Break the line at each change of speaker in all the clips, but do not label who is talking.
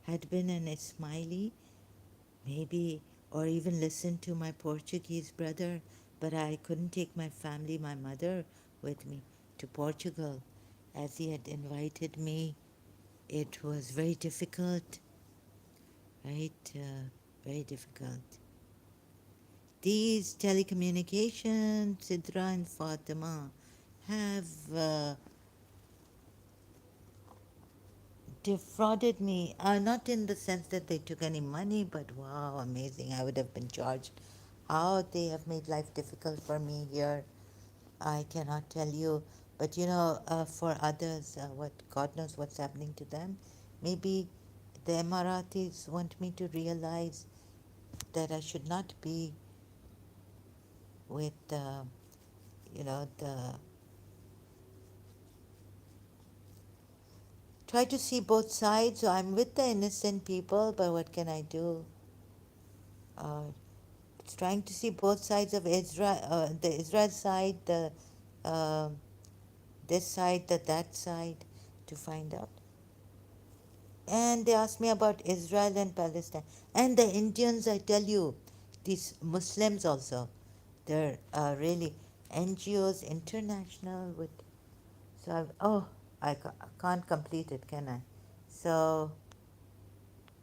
had been an Ismaili, maybe, or even listened to my Portuguese brother, but I couldn't take my family, my mother, with me to Portugal, as he had invited me. It was very difficult, right? Very difficult. These telecommunications, Sidra and Fatima, have defrauded me. Not in the sense that they took any money, but wow, amazing. I would have been charged. How they have made life difficult for me here, I cannot tell you. But for others, what God knows what's happening to them. Maybe the Emiratis want me to realize that I should not be with, the try to see both sides. So I'm with the innocent people, but what can I do? Uh, it's trying to see both sides of Israel, the Israel side, the uh, this side, that side, to find out. And they asked me about Israel and Palestine. And the Indians, I tell you, these Muslims also, they're really NGOs, international, with, so I can't complete it, can I? So,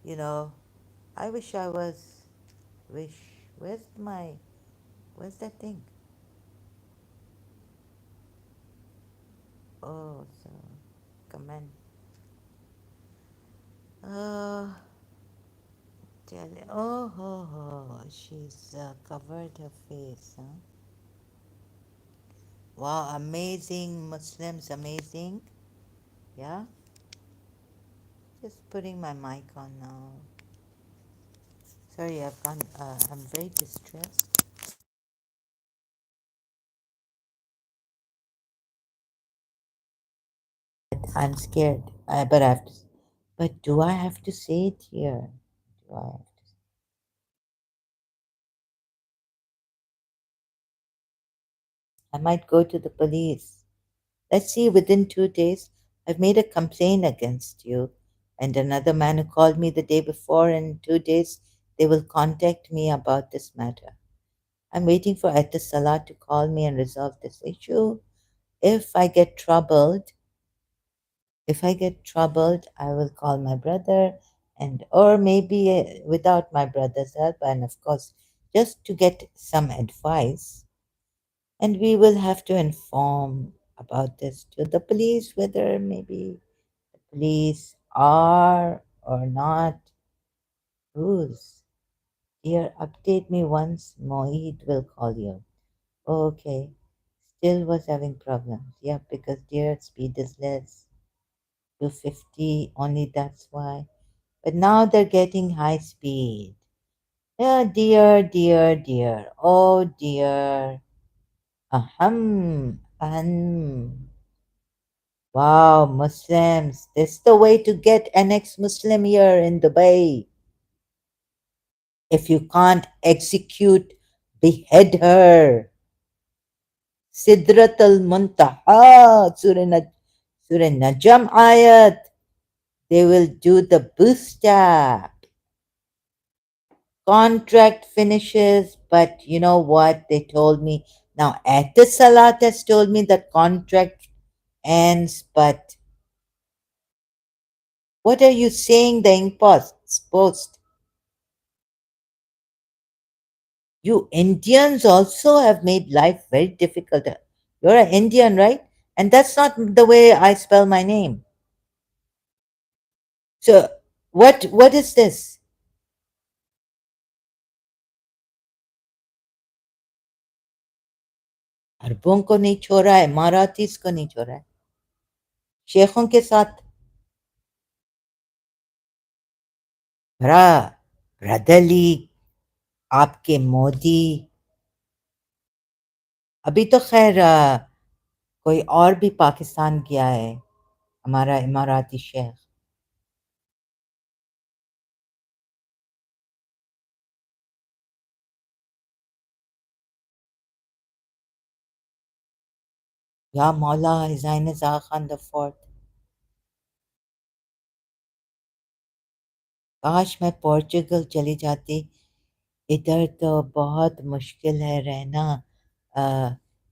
you know, I wish I was, wish, where's that thing? Oh, so, comment. Uh, she's covered her face, huh? Wow, amazing Muslims, amazing. Yeah, just putting my mic on now. Sorry, I'm very distressed. I'm scared, but I have to. But do I have to say it here? Do I have to? I might go to the police. Let's see, within 2 days, I've made a complaint against you and another man who called me the day before. In 2 days, they will contact me about this matter. I'm waiting for Salah to call me and resolve this issue. If I get troubled, I will call my brother, and or maybe without my brother's help, and of course, just to get some advice. And we will have to inform about this to the police, whether maybe the police are or not. Who's dear? Update me once. Mohit will call you. Okay. Still was having problems. Yeah, because dear speed is less. 250 only, that's why. But now they're getting high speed. Oh dear, dear, dear. Oh dear. Ahem. Wow, Muslims. This is the way to get an ex-Muslim here in Dubai. If you can't execute, behead her. Sidrat al-Muntaha. Surah Najm ayat. They will do the booster. Contract finishes, but you know what? They told me. Now, Salat has told me that contract ends, but what are you saying, the impost post? You Indians also have made life very difficult. You're an Indian, right? And that's not the way I spell my name. So, what is this? अरबों को नहीं छोड़ा है, मराठीज को नहीं छोड़ा है, शेखों के साथ भरा ब्रदरली आपके मोदी। अभी तो खैर कोई और भी पाकिस्तान गया है, हमारा इमाराती शेख। या मौला his highness Aga Khan the fourth. काश मैं पोर्चुगल चली जाती। इधर तो बहुत मुश्किल है रहना,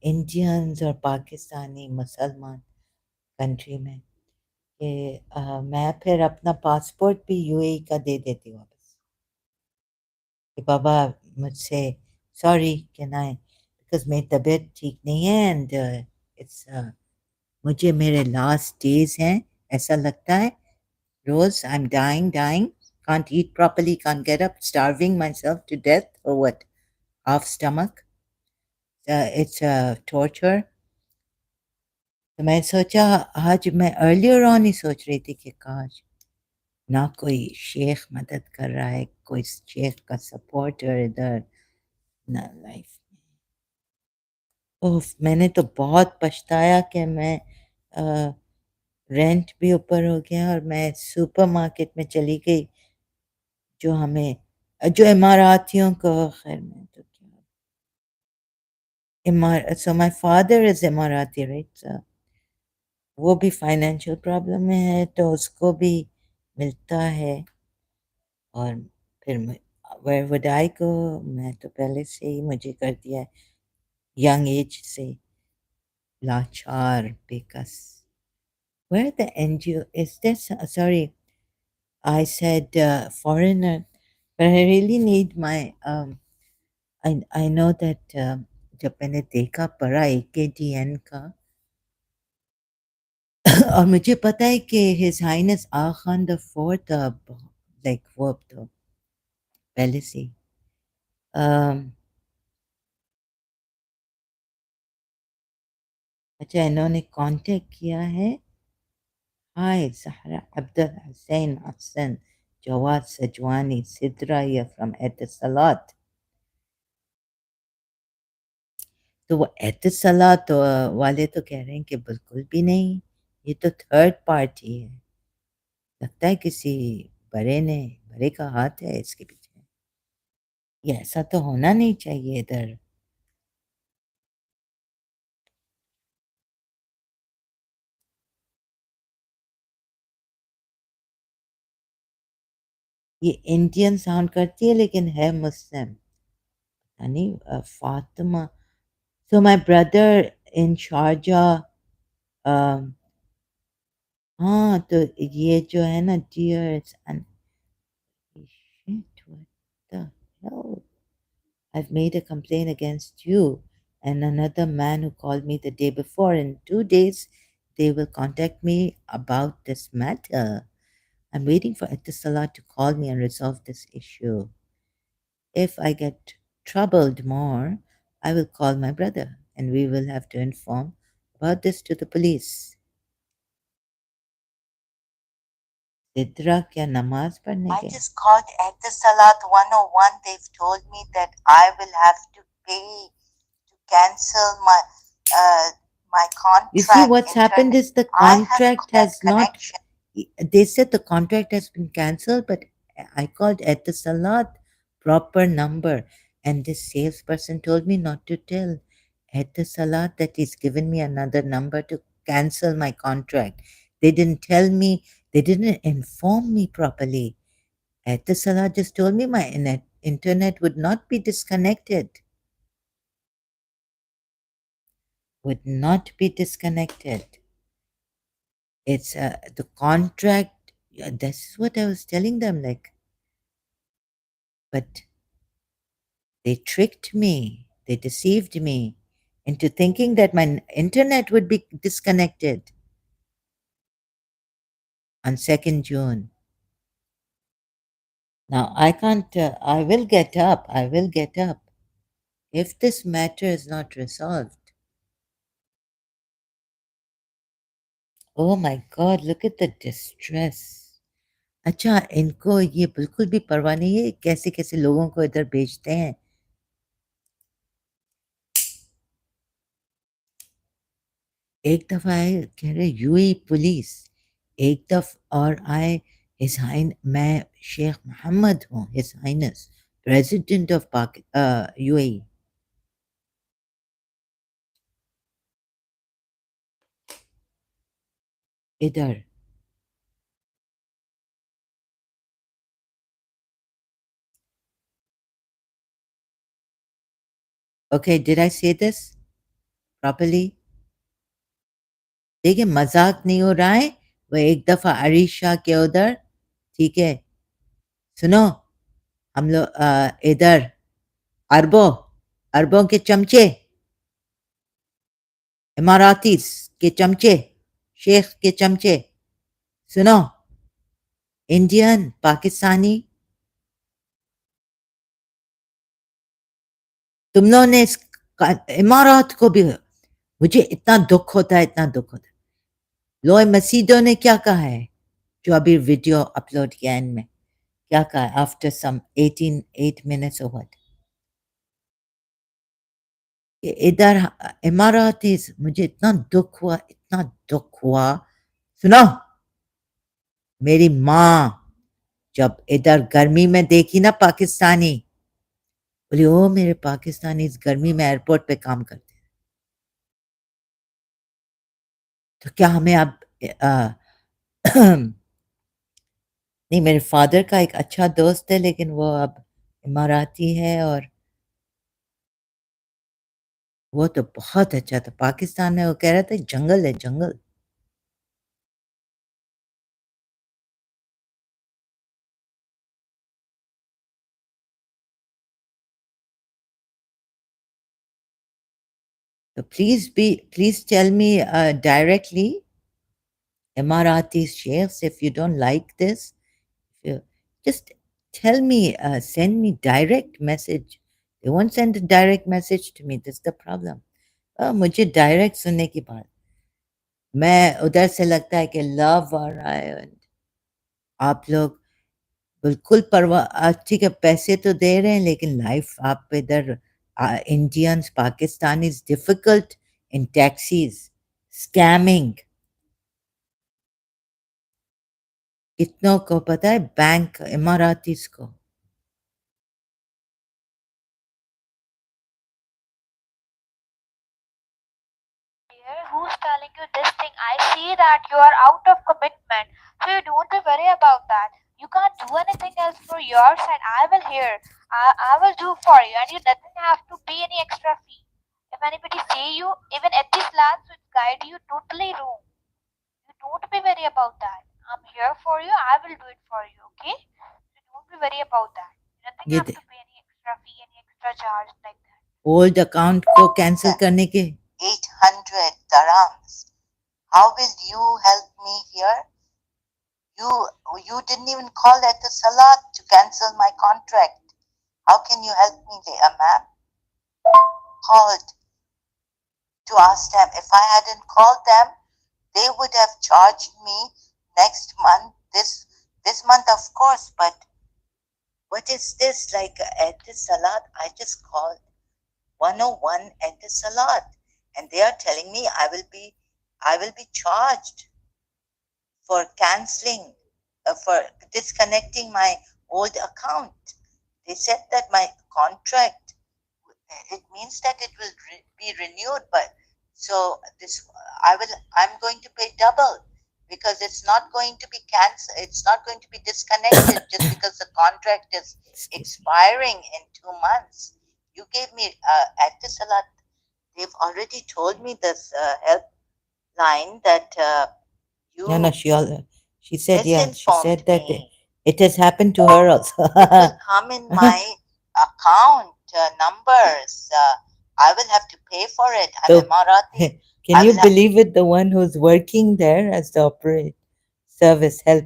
इंडियंस और पाकिस्तानी मुसलमान कंट्री में, कि मैं फिर अपना पासपोर्ट भी यूएई का दे देती हूँ वापस, कि बाबा मुझसे सॉरी कैन आई, बिकॉज मेरी तबीयत ठीक नहीं है एंड इट्स मुझे मेरे लास्ट डेज हैं, ऐसा लगता है रोज I am dying, can't eat properly, can't get up, starving myself to death or what, half stomach, it's torture. तो मैं सोचा, आज मैं अर्लियर ऑन ही सोच रही थी कि काश ना कोई शेख मदद कर रहा है, कोई शेख का सपोर्टर इधर, ना लाइफ। ओफ, मैंने तो बहुत पछताया कि मैं रेंट भी ऊपर हो गया और मैं सुपरमार्केट में चली गई, जो हमें जो इमारातियों को, खैर मैं तो क्या, इमार so my father is Emirati right, वो भी फाइनेंशियल प्रॉब्लम में है तो उसको भी मिलता है। और फिर वेयर वुड आई गो, मैं तो पहले से ही मुझे कर दिया है यंग एज से लाचार बेकस। Where the NGO is this? Sorry, I said foreigner, but I really need my. I know that जब मैंने देखा पढ़ा AKDN का और मुझे पता है कि His Highness Aga Khan the Fourth, like वो अब तो पहले से ही, अच्छा इन्होंने कांटेक्ट किया है। हाय Zahra Abdul Hussain Hassan Jawad Sajwani Sidraya from Etisalat। तो वो एतिसलात वाले तो कह रहे हैं कि बिल्कुल भी नहीं, ये तो थर्ड पार्टी है, लगता है किसी बड़े का हाथ है इसके पीछे। ये ऐसा तो होना नहीं चाहिए इधर। ये इंडियन साउंड करती है लेकिन है मुस्लिम, यानी Fatima. So my brother in Sharjah, हाँ तो ये जो है ना dear, what the hell, I've made a complaint against you and another man who called me the day before. In 2 days, they will contact me about this matter. I'm waiting for Etisalat to call me and resolve this issue. If I get troubled more, I will call my brother and we will have to inform about this to the police. Sidra kya namaz padhne I just called Etisalat 101. They've told me that I will have to pay to cancel my contract. You see, what's happened is the contract has not. They said the contract has been cancelled, but I called at the Salat proper number, and this salesperson told me not to tell at the Salat that he's given me another number to cancel my contract. They didn't tell me. They didn't inform me properly. At the Salat just told me my internet would not be disconnected. Would not be disconnected. It's the contract. Yeah, this is what I was telling them. Like, but they tricked me. They deceived me into thinking that my internet would be disconnected on 2nd June. Now I can't. I will get up. I will get up if this matter is not resolved. Oh my God! Look at the distress. अच्छा, इनको ये बिल्कुल भी परवाह नहीं है कैसे कैसे लोगों को इधर भेजते हैं। एक दफ़ा आए कह रहे यूएई पुलिस, एक और आए हिज हाइन, मैं शेख मोहम्मद हूँ, हिज हाइनेस प्रेसिडेंट ऑफ पाक यूएई। इधर Okay, did I say this properly? देखिए मजाक नहीं हो रहा है. वो एक दफा अरीशा के उधर. ठीक है. सुनो. हम लोग इधर अरबों अरबों के चमचे. इमारातीस के चमचे. शेख के चमचे. सुनो. इंडियन पाकिस्तानी. तुम लोगों ने इस इमारत को भी. मुझे इतना दुख होता है, इतना दुख होता है. लोए मसीदो ने क्या कहा है? जो अभी वीडियो अपलोड किया है इनमें. क्या कहा है? After some 8 minutes or what? इधर इमारातीस. मुझे इतना दुख हुआ, इतना दुख हुआ. सुनो. मेरी माँ जब इधर गर्मी में देखी ना पाकिस्तानी, बोली ओ मेरे पाकिस्तानी इस गर्मी में एयरपोर्ट पे काम करते हैं. तो क्या हमें अब अ, नहीं, मेरे फादर का एक अच्छा दोस्त है लेकिन वो अब इमाराती है. और वो तो बहुत अच्छा था पाकिस्तान में. वो कह रहा था जंगल है जंगल. तो please tell me directly. Emirati sheikhs, if you don't like this, just tell me, send me direct message. They won't send a direct message to me. That's the problem. मुझे डायरेक्ट सुनने की बात. मैं उधर से लगता है कि लव आ रहा है. and आप लोग बिल्कुल परवाह. ठीक है, पैसे तो दे रहे हैं लेकिन लाइफ आप इधर. Indians Pakistanis difficult in taxis. Scamming. कितनों को पता है बैंक इमारातीज को.
Dear, who's telling you this thing? I see that you are out of commitment, so you don't be worry about that. You can't do anything else for your side. I will hear. I will do for you, and you doesn't have to pay any extra fee. If anybody say you, even at this last will guide you totally wrong. You don't be worry about that. I'm here for you. I will do it for you. Okay? So don't be worry about that. You nothing
ये
have to pay any extra fee, any extra charge like that.
Old account को cancel करने के 800 dirhams. How will you help me here? You didn't even call at the salat to cancel my contract. How can you help me there, ma'am? Called to ask them. If I hadn't called them, they would have charged me next month. This month, of course. But what is this like at the salat? I just called 101 at the salat, and they are telling me I will be charged for canceling, for disconnecting my old account. They said that my contract, it means that it will be renewed, but so this I'm going to pay double because it's not going to be cancelled. It's not going to be disconnected just because the contract is expiring in 2 months. You gave me at the salat. They've already told me this helpline that you. No, no, she said, yeah, she said that it has happened to her also. It will come in my account numbers. I will have to pay for it. I'm so, Emirati. Can you believe it? The one who's working there as the operate service help,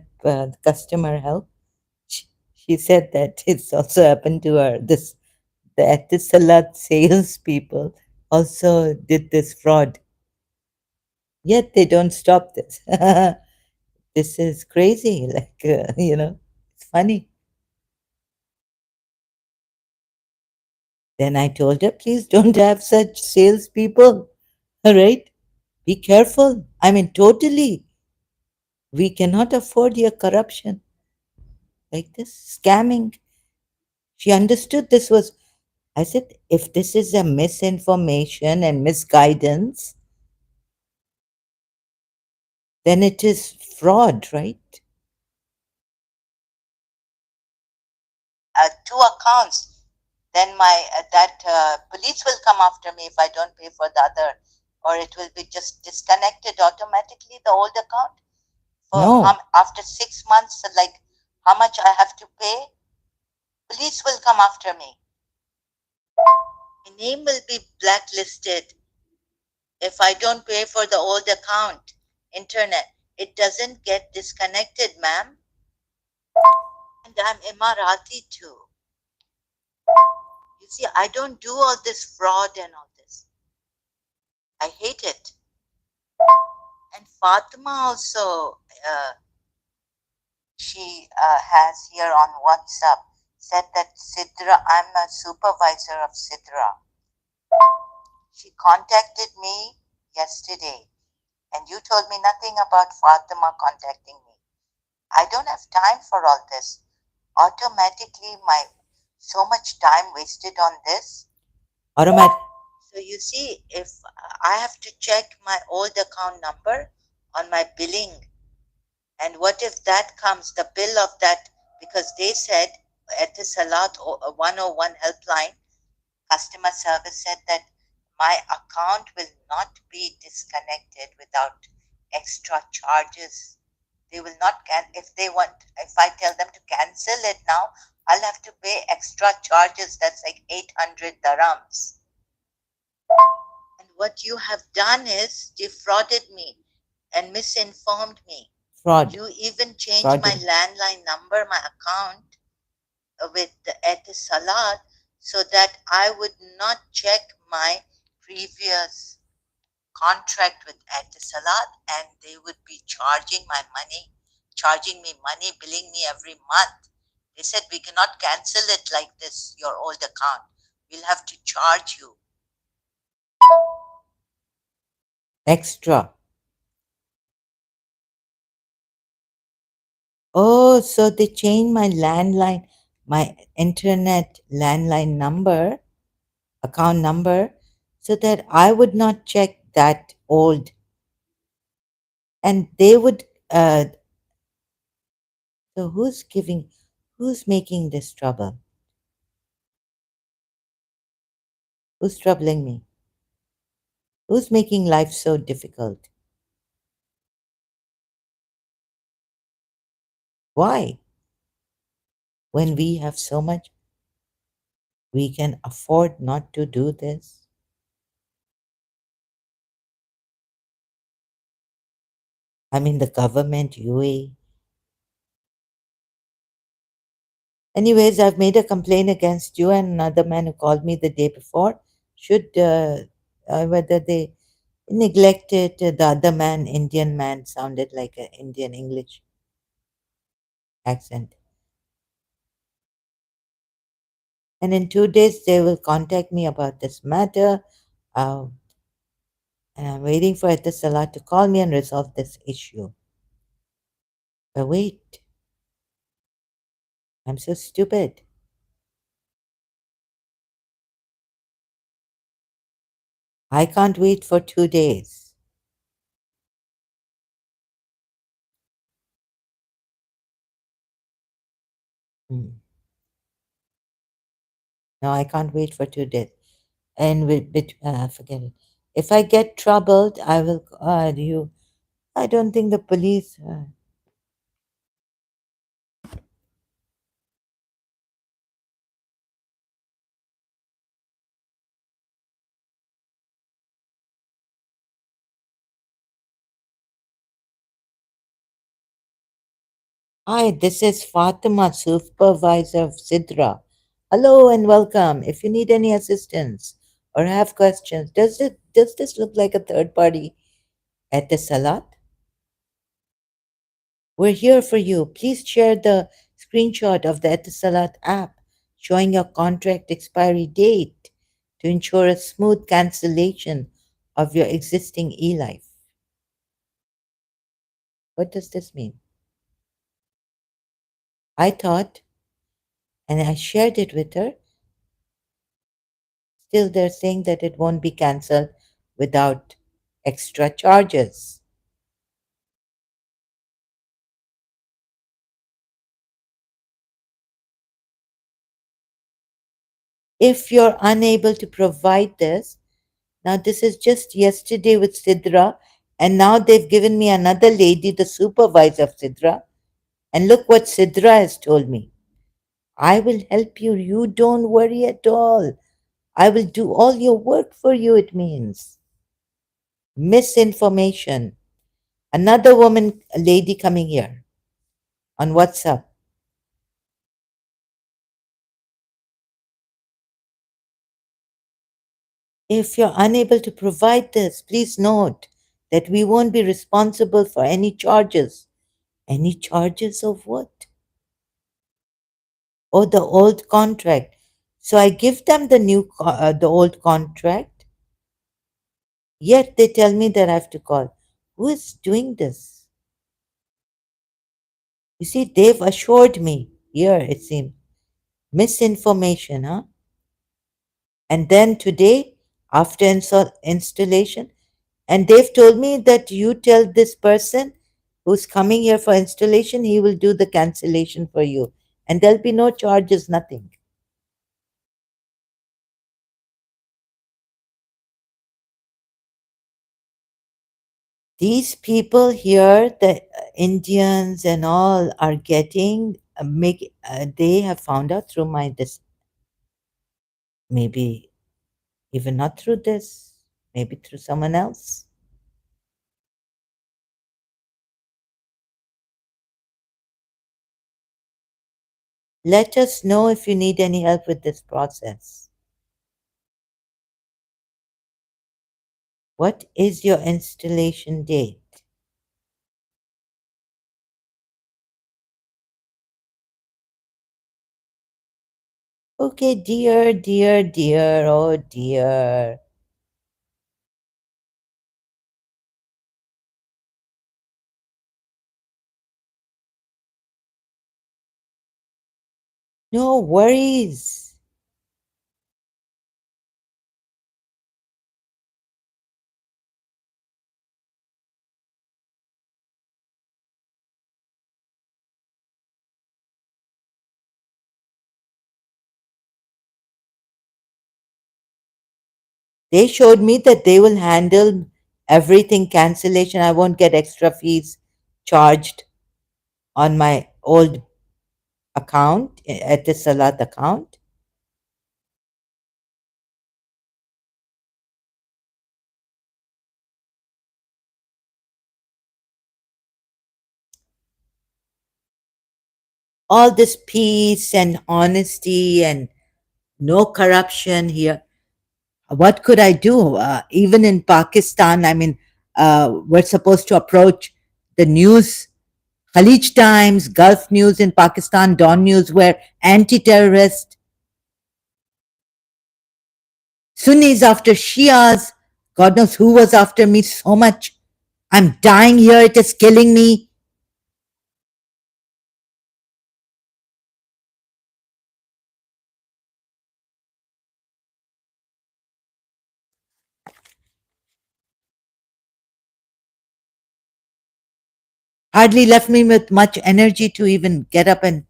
customer help, she, she said that it's also happened to her. This the Etisalat sales people also did this fraud. Yet they don't stop this. This is crazy. Like, it's funny. Then I told her, please don't have such salespeople. All right? Be careful. I mean, totally. We cannot afford your corruption like this, scamming. She understood this was. I said, if this is a misinformation and misguidance, then it is fraud, right? Two accounts. then my that police will come after me if I don't pay for the other, or it will be just disconnected automatically, the old account. For
No.
after 6 months, like how much I have to pay, police will come after me. My name will be blacklisted if I don't pay for the old account. Internet, it doesn't get disconnected, ma'am. And I'm Emirati too. You see, I don't do all this fraud and all this. I hate it. And Fatima also, she has here on WhatsApp said that Sidra, I'm a supervisor of Sidra. She contacted me yesterday, and you told me nothing about Fatima contacting me. I don't have time for all this. Automatically, my so much time wasted on this.
Automatic.
So you see, if I have to check my old account number on my billing, and what if that comes, the bill of that, because they said at the Salat 101 helpline, customer service said that my account will not be disconnected without extra charges. They will not if they want, if I tell them to cancel it now, I'll have to pay extra charges. That's like 800 dirhams. And what you have done is defrauded me and misinformed me.
Fraud.
You even changed my
Fraudulent.
landline number, my account with the Etisalat, so that I would not check my previous contract with Etisalat, and they would be charging me money, billing me every month. They said we cannot cancel it like this, your old account. We'll have to charge you.
Extra. Oh, so they changed my landline, my internet landline number, account number, so that I would not check that old. And they would, so who's making this trouble? Who's troubling me? Who's making life so difficult? Why? When we have so much, we can afford not to do this. I mean, the government, UAE. Anyways, I've made a complaint against you and another man who called me the day before. Should whether they neglected the other man, Indian man, sounded like an Indian English accent. And in 2 days, they will contact me about this matter. Uh, and I'm waiting for Etisalat to call me and resolve this issue. But wait, I'm so stupid. I can't wait for 2 days. Hmm. No, I can't wait for 2 days. And forget it. If I get troubled, I will. You. I don't think the police. Hi, this is Fatima, supervisor of Sidra. Hello and welcome. If you need any assistance or have questions, does this look like a third party at the Salat? We're here for you. Please share the screenshot of the Etisalat app showing your contract expiry date to ensure a smooth cancellation of your existing e-life. What does this mean? I thought, and I shared it with her, still they're saying that it won't be cancelled without extra charges. If you're unable to provide this, now this is just yesterday with Sidra, and now they've given me another lady, the supervisor of Sidra, and look what Sidra has told me. I will help you. You don't worry at all. I will do all your work for you, it means. Misinformation. Another woman, a lady coming here on WhatsApp. If you're unable to provide this, please note that we won't be responsible for any charges. Any charges of what? Oh, the old contract. So I give them the old contract, yet they tell me that I have to call. Who is doing this? You see, they've assured me here, it seems. Misinformation, huh? And then today, after installation, and they've told me that you tell this person who's coming here for installation, he will do the cancellation for you. And there'll be no charges, nothing. These people here, the Indians and all, are getting they have found out through my this, maybe even not through this, maybe through someone else. Let us know if you need any help with this process. What is your installation date? Okay, dear, dear, dear, oh dear. No worries. They showed me that they will handle everything cancellation. I won't get extra fees charged on my old account, at the Salat account. All this peace and honesty and no corruption here. What could I do? Even in Pakistan, I mean, we're supposed to approach the news, Khalij Times, Gulf News in Pakistan, Dawn News, were anti terrorist. Sunnis after Shias. God knows who was after me so much. I'm dying here, it is killing me. Hardly left me with much energy to even get up, and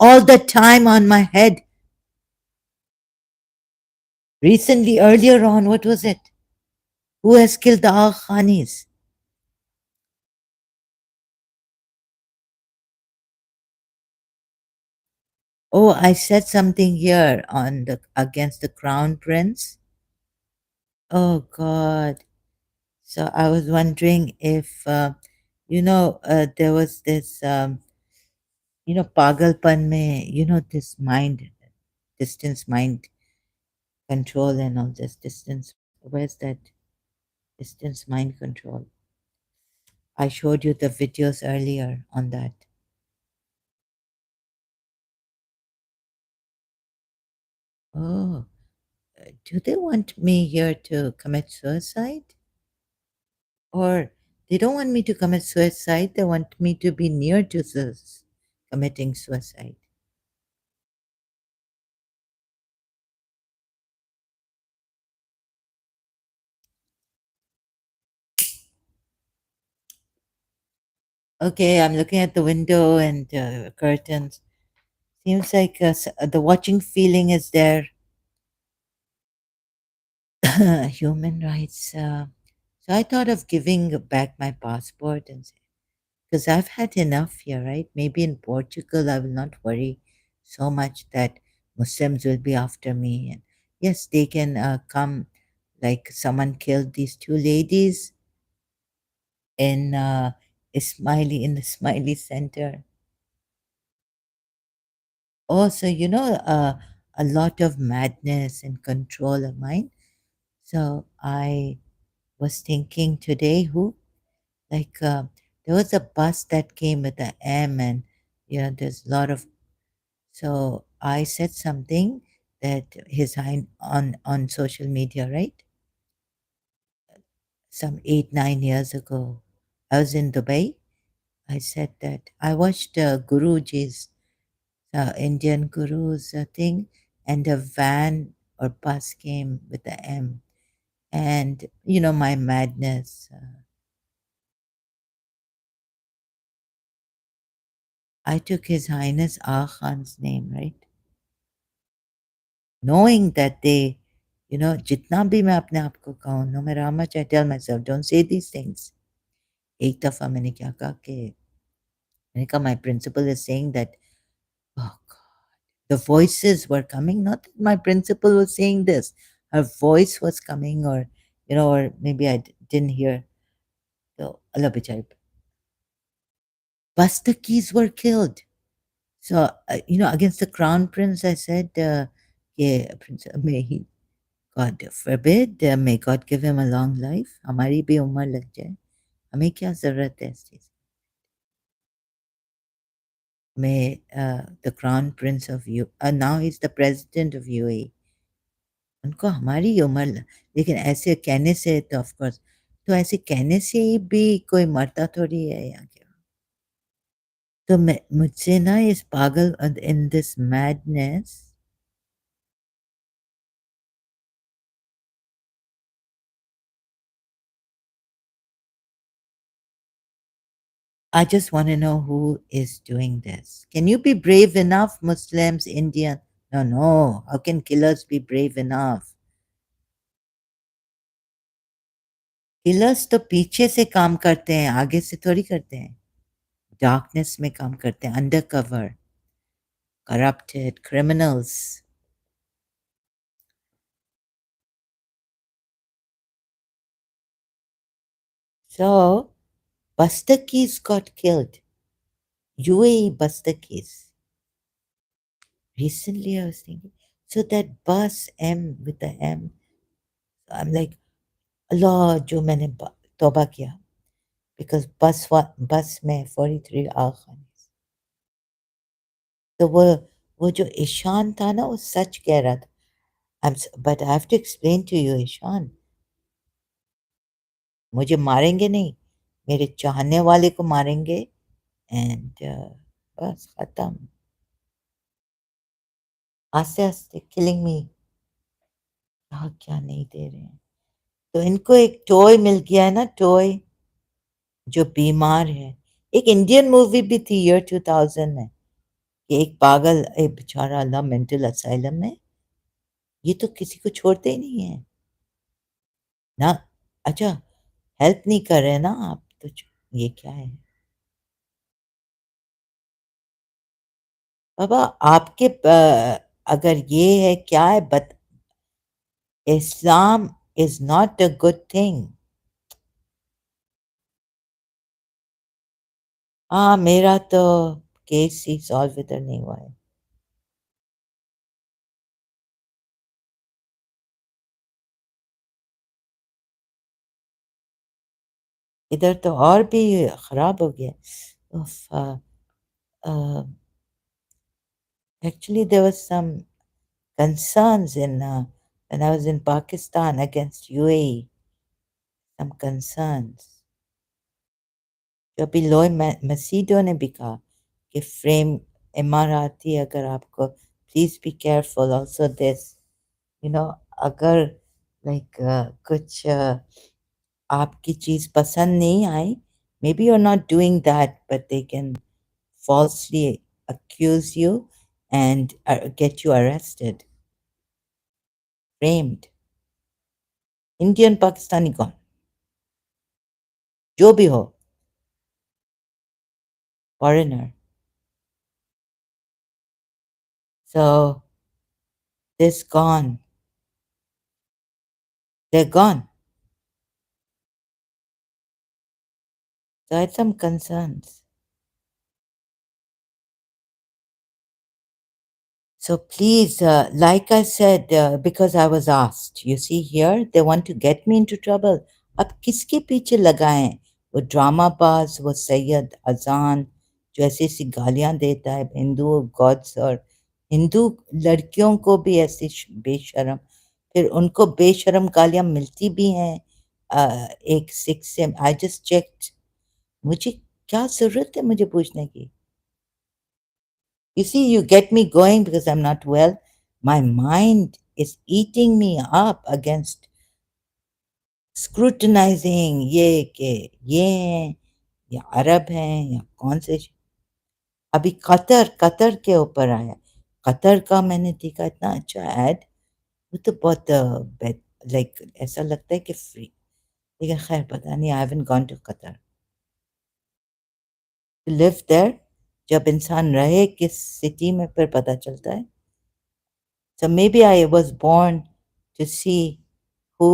all the time on my head. Recently, earlier on, what was it? Who has killed the Aghanis? Oh, I said something here on the against the crown prince. Oh God! So I was wondering if there was this pagalpan mein, this distance mind control and all this distance. Where's that distance mind control? I showed you the videos earlier on that. Oh, do they want me here to commit suicide? Or they don't want me to commit suicide, they want me to be near to committing suicide. Okay, I'm looking at the window and curtains. Seems like the watching feeling is there. Human rights. So I thought of giving back my passport and because I've had enough here, right? Maybe in Portugal, I will not worry so much that Muslims will be after me. And yes, they can come, like someone killed these two ladies in Ismaili, in the Smiley Center. Also, a lot of madness and control of mine. So I was thinking today, like there was a bus that came with the M, and there's a lot of. So I said something that his on social media, right? Some 8 9 years ago, I was in Dubai. I said that I watched Guruji's Indian Guru's thing, and a van or bus came with the M, and my madness. I took His Highness Ah Khan's name, right? Knowing that they, जितना भी मैं अपने आप को कहूँ, no matter how much I tell myself, don't say these things. एक दफ़ा मैंने क्या कहा कि मैंने कहा my principal is saying that, oh God, the voices were coming, not that my principal was saying this, her voice was coming, or maybe I didn't hear. So Allah bichari. Bastakis were killed. So, against the crown prince, I said, yeah, Prince, may he, God forbid, may God give him a long life. हमारी भी उम्र लग जाए. हमें क्या ज़रूरत है इस चीज़. May the crown prince of now he's the president of UAE. उनको हमारी उम्र लेकिन ऐसे कहने से तो ऑफ कोर्स तो ऐसे कहने से ही भी कोई मरता थोड़ी है यहाँ के. तो मैं मुझसे ना इस पागल in this madness. I just want to know who is doing this. Can you be brave enough, Muslims, Indian? No, no. How can killers be brave enough? Killers तो पीछे से काम करते हैं, आगे से थोड़ी करते हैं. Darkness में काम करते हैं, undercover, corrupted criminals. So, Bastakis got killed. UAE Bastakis. Recently, I was thinking, so that bus M with the M, I'm like, Allah, जो मैंने तौबा किया. Because बस में 43 आखन. तो वो जो ईशान था ना वो सच कह रहा था. But I have to explain to you Ishan. मुझे मारेंगे नहीं, मेरे चाहने वाले को मारेंगे. एंड बस खत्म. आस्ते आस्ते किलिंग मी. क्या क्या नहीं दे रहे हैं. तो इनको एक टॉय मिल गया है ना, टॉय जो बीमार है. एक इंडियन मूवी भी थी ईयर 2000 में कि एक पागल एक बेचारा अल्लाह मेंटल असाइलम में. ये तो किसी को छोड़ते ही नहीं है ना. अच्छा, हेल्प नहीं कर रहे ना आप तो ये क्या है. बाबा आपके अगर ये है क्या है but Islam is not a good thing. हाँ, मेरा तो केस ही सॉल्व इधर नहीं हुआ है. इधर तो और भी खराब हो गया. उफ, actually there was some concerns in when I was in Pakistan against UAE. Some concerns. जो अभी लोई मसीदों ने भी कहा कि फ्रेम इमाराती अगर आपको please be careful also this you know अगर लाइक कुछ आपकी चीज पसंद नहीं आई. maybe you're not doing that but they can falsely accuse you and get you arrested, framed. Indian Pakistani कौन, जो भी हो, foreigner. So this gone, they're gone. So I had some concerns. So please, like I said, because I was asked, you see here, they want to get me into trouble. अब किसके पीछे लगाएं? वो drama बाज, वो सैयद अजान जो ऐसी ऐसी गालियां देता है हिंदू गॉड्स, और हिंदू लड़कियों को भी ऐसी बेशरम, फिर उनको बेशरम गालियां मिलती भी हैं। एक सिख से आई जस्ट चेक्ड, मुझे क्या जरूरत है मुझे पूछने की? You see, you get me going because I'm not well. My mind is eating me up against scrutinizing ये के ये हैं या अरब हैं या कौन से। अभी कतर कतर के ऊपर आया, कतर का मैंने देखा इतना अच्छा ऐड, वो तो बहुत लाइक ऐसा लगता है कि फ्री, लेकिन खैर पता नहीं, I haven't gone to Qatar to live there. जब इंसान रहे किस सिटी में फिर पता चलता है। So maybe I was born to see who,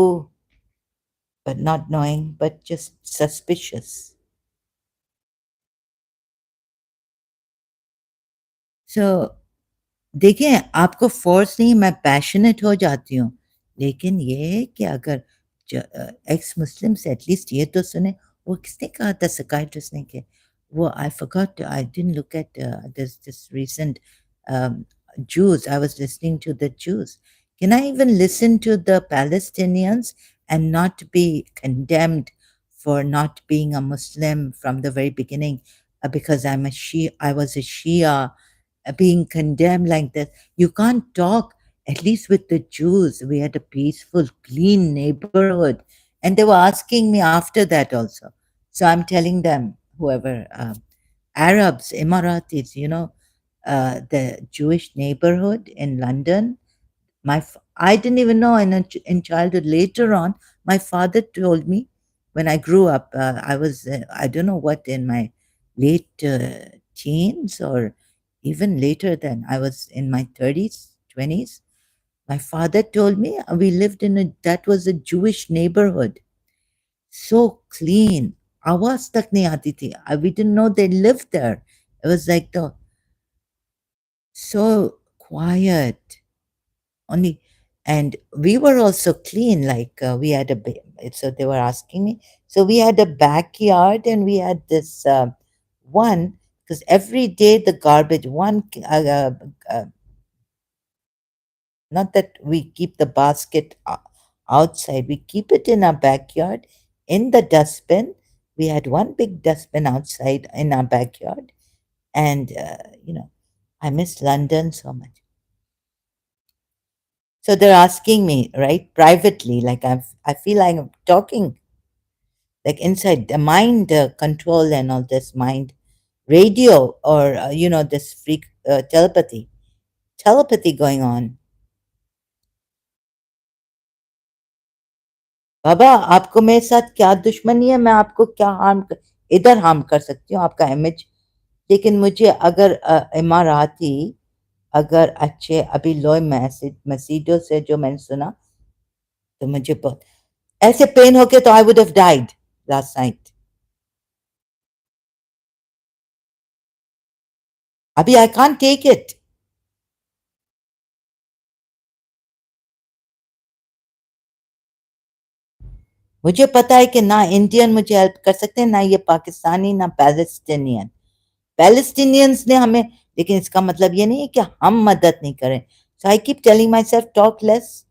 but not knowing, but just suspicious. So देखिए, आपको फ़ोर्स नहीं, मैं पैशनेट हो जाती हूँ, लेकिन ये है कि अगर एक्स मुस्लिम से एटलीस्ट ये तो सुने। वो किसने कहा था साइकियाट्रिस्ट ने कि वो, I forgot, I didn't look at this recent Jews. I was listening to the Jews. Can I even listen to the Palestinians and not be condemned for not being a Muslim from the very beginning because I'm a Shia, I was a Shia, being condemned like this? You can't talk. At least with the Jews, we had a peaceful, clean neighborhood. And they were asking me after that also. So I'm telling them, whoever, Arabs, Emiratis, the Jewish neighborhood in London. I didn't even know in childhood. Later on, my father told me when I grew up. I was I don't know what, in my late teens or even later than, I was in my 30s, 20s. My father told me we lived in a that was a Jewish neighborhood, so clean. आवाज तक नहीं आती थी. We didn't know they lived there. It was like the so quiet only. And we were also clean, like we had so they were asking me, so we had a backyard and we had this one, because every day the garbage one not that we keep the basket outside, we keep it in our backyard in the dustbin. We had one big dustbin outside in our backyard. And I miss London so much. So they're asking me, right, privately, like I feel like I'm talking, like inside the mind control and all this mind radio, or this freak telepathy going on. बाबा, आपको मेरे साथ क्या दुश्मनी है? मैं आपको क्या इधर हार्म कर सकती हूँ आपका इमेज, लेकिन मुझे अगर इमाराती, अगर अच्छे अभी लोई मसीडो से जो मैंने सुना, तो मुझे बहुत ऐसे पेन होके तो I would have died last night. अभी आई कांट टेक इट. मुझे पता है कि ना इंडियन मुझे हेल्प कर सकते हैं, ना ये पाकिस्तानी, ना पैलेस्टीनियन. पैलेस्टीनियंस ने हमें, लेकिन इसका मतलब ये नहीं है कि हम मदद नहीं करें. So I keep telling myself, talk less,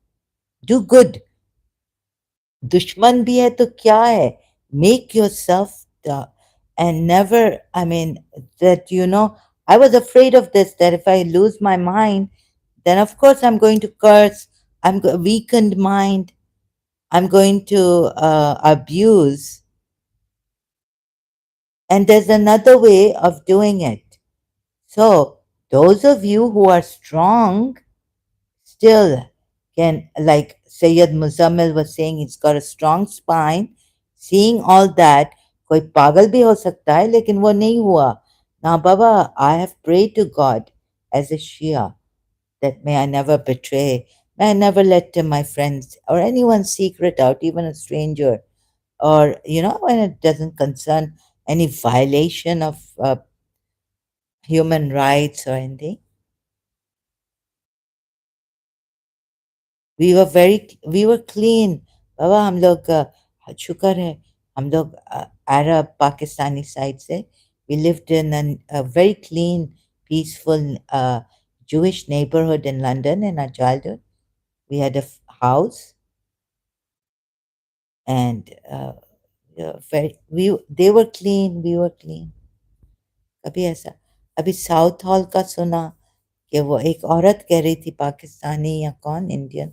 do good. दुश्मन भी है तो क्या है, make yourself and never, I mean, that I was afraid of this, that if I lose my mind, then of course I'm going to curse. Weakened mind, I'm going to abuse. And there's another way of doing it. So, those of you who are strong still can, like, Sayyid Muzammil was saying he's got a strong spine. Seeing all that, कोई पागल भी हो सकता है लेकिन वो नहीं हुआ. Now, Baba, I have prayed to God as a Shia that may I never betray, may I never let my friends or anyone's secret out, even a stranger, or, when it doesn't concern any violation of human rights or anything. We were clean. बाबा हम लोग शुक्र है हम लोग अरब Pakistani side से we lived in a very clean peaceful Jewish neighborhood in London in our childhood. We had a house and they were clean, we were clean. कभी ऐसा अभी साउथ हॉल का सुना कि वो एक औरत कह रही थी पाकिस्तानी या कौन इंडियन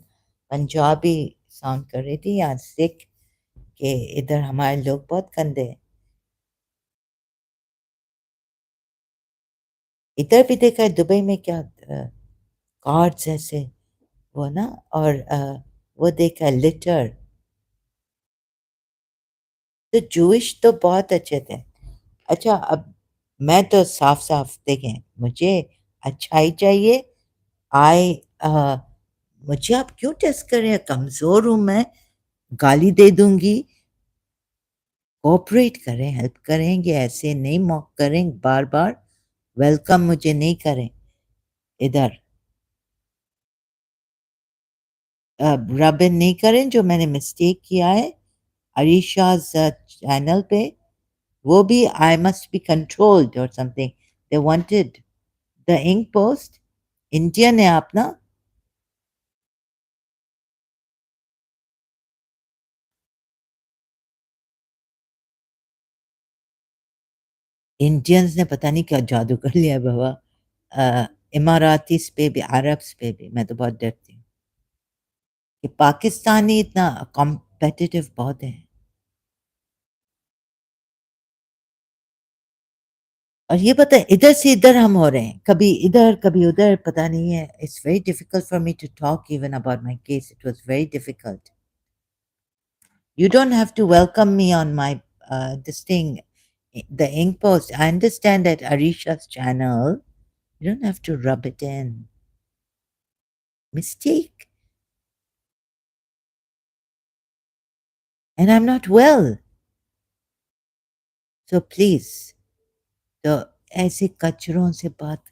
पंजाबी साउंड कर रही थी या सिख कि इधर हमारे लोग बहुत गंदे हैं. इधर भी देखा है दुबई में क्या कार्ड्स ऐसे वो ना और वो देखा है लिटर. तो जूइश तो बहुत अच्छे थे. अच्छा अब मैं तो साफ साफ देखें मुझे अच्छाई चाहिए. आई मुझे आप क्यों टेस्ट कर रहे हैं? कमजोर हूं मैं. गाली दे दूंगी. कोऑपरेट करें हेल्प करेंगे ऐसे नहीं मॉक करें बार बार. वेलकम मुझे नहीं करें इधर. रब इन नहीं करें जो मैंने मिस्टेक किया है अरीशा's चैनल पे. वो भी आई मस्ट बी कंट्रोल्ड और something. They wanted the ink post. Indian है आप ना. इंडियंस ने पता नहीं क्या जादू कर लिया बाबा. इमारातीस पे भी अरब्स पे भी मैं तो बहुत डरती हूँ कि पाकिस्तानी इतना कॉम्पिटिटिव बहुत है. और ये पता है इधर से इधर हम हो रहे हैं कभी इधर कभी उधर पता नहीं है. It's very difficult for me to talk even about my case. It was very difficult. You don't have to welcome me on my this thing, the ink post. I understand that Arisha's channel. You don't have to rub it in. Mistake. And I'm not well. So please, तो ऐसे कचरों से बात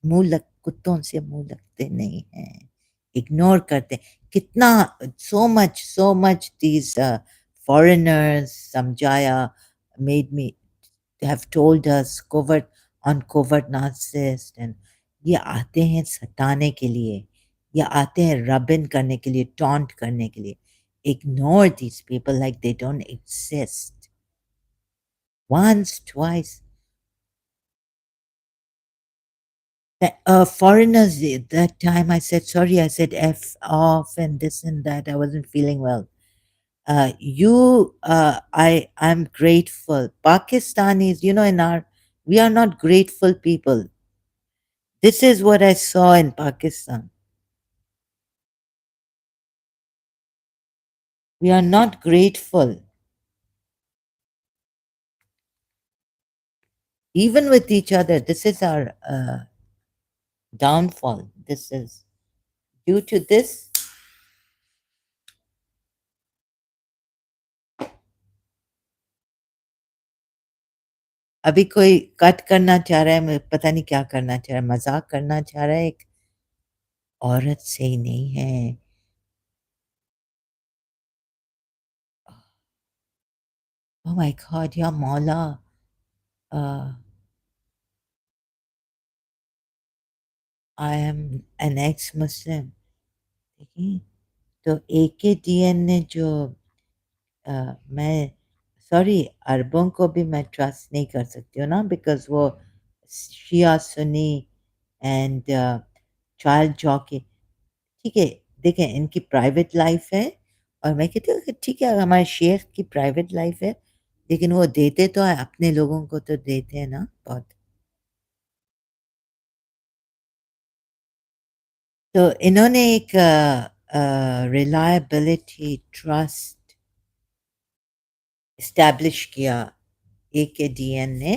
कुत्तों से मुंह लगते नहीं हैं. इग्नोर करते हैं. कितना so much these foreigners समझाया made me have told us covert on covert narcissist and ये आते हैं सताने के लिए. ये आते हैं रबिन करने के लिए टॉन्ट करने के लिए. Ignore these people like they don't exist. Once, twice. Foreigners, that time I said, sorry, I said F off and this and that. I wasn't feeling well. I'm grateful. Pakistanis, we are not grateful people. This is what I saw in Pakistan. We are not grateful, even with each other. This is our downfall. This is due to this. अभी कोई cut करना चाह रहा है. मैं पता नहीं क्या करना चाह रहा है. मजाक करना चाह रहा है. एक औरत से ही नहीं है. Oh my God, या मौला. uh, I am an ex-Muslim. देखिए तो AKDN ने जो मैं सॉरी अरबों को भी मैं ट्रस्ट नहीं कर सकती हूँ ना बिकॉज वो शिया सुन्नी एंड चाइल्ड जॉकी. ठीक है देखें इनकी प्राइवेट लाइफ है और मैं कहती हूँ कि ठीक है हमारे शेख की प्राइवेट लाइफ है लेकिन वो देते तो है अपने लोगों को तो देते हैं ना बहुत. तो इन्होंने एक reliability, trust establish किया AKDN ने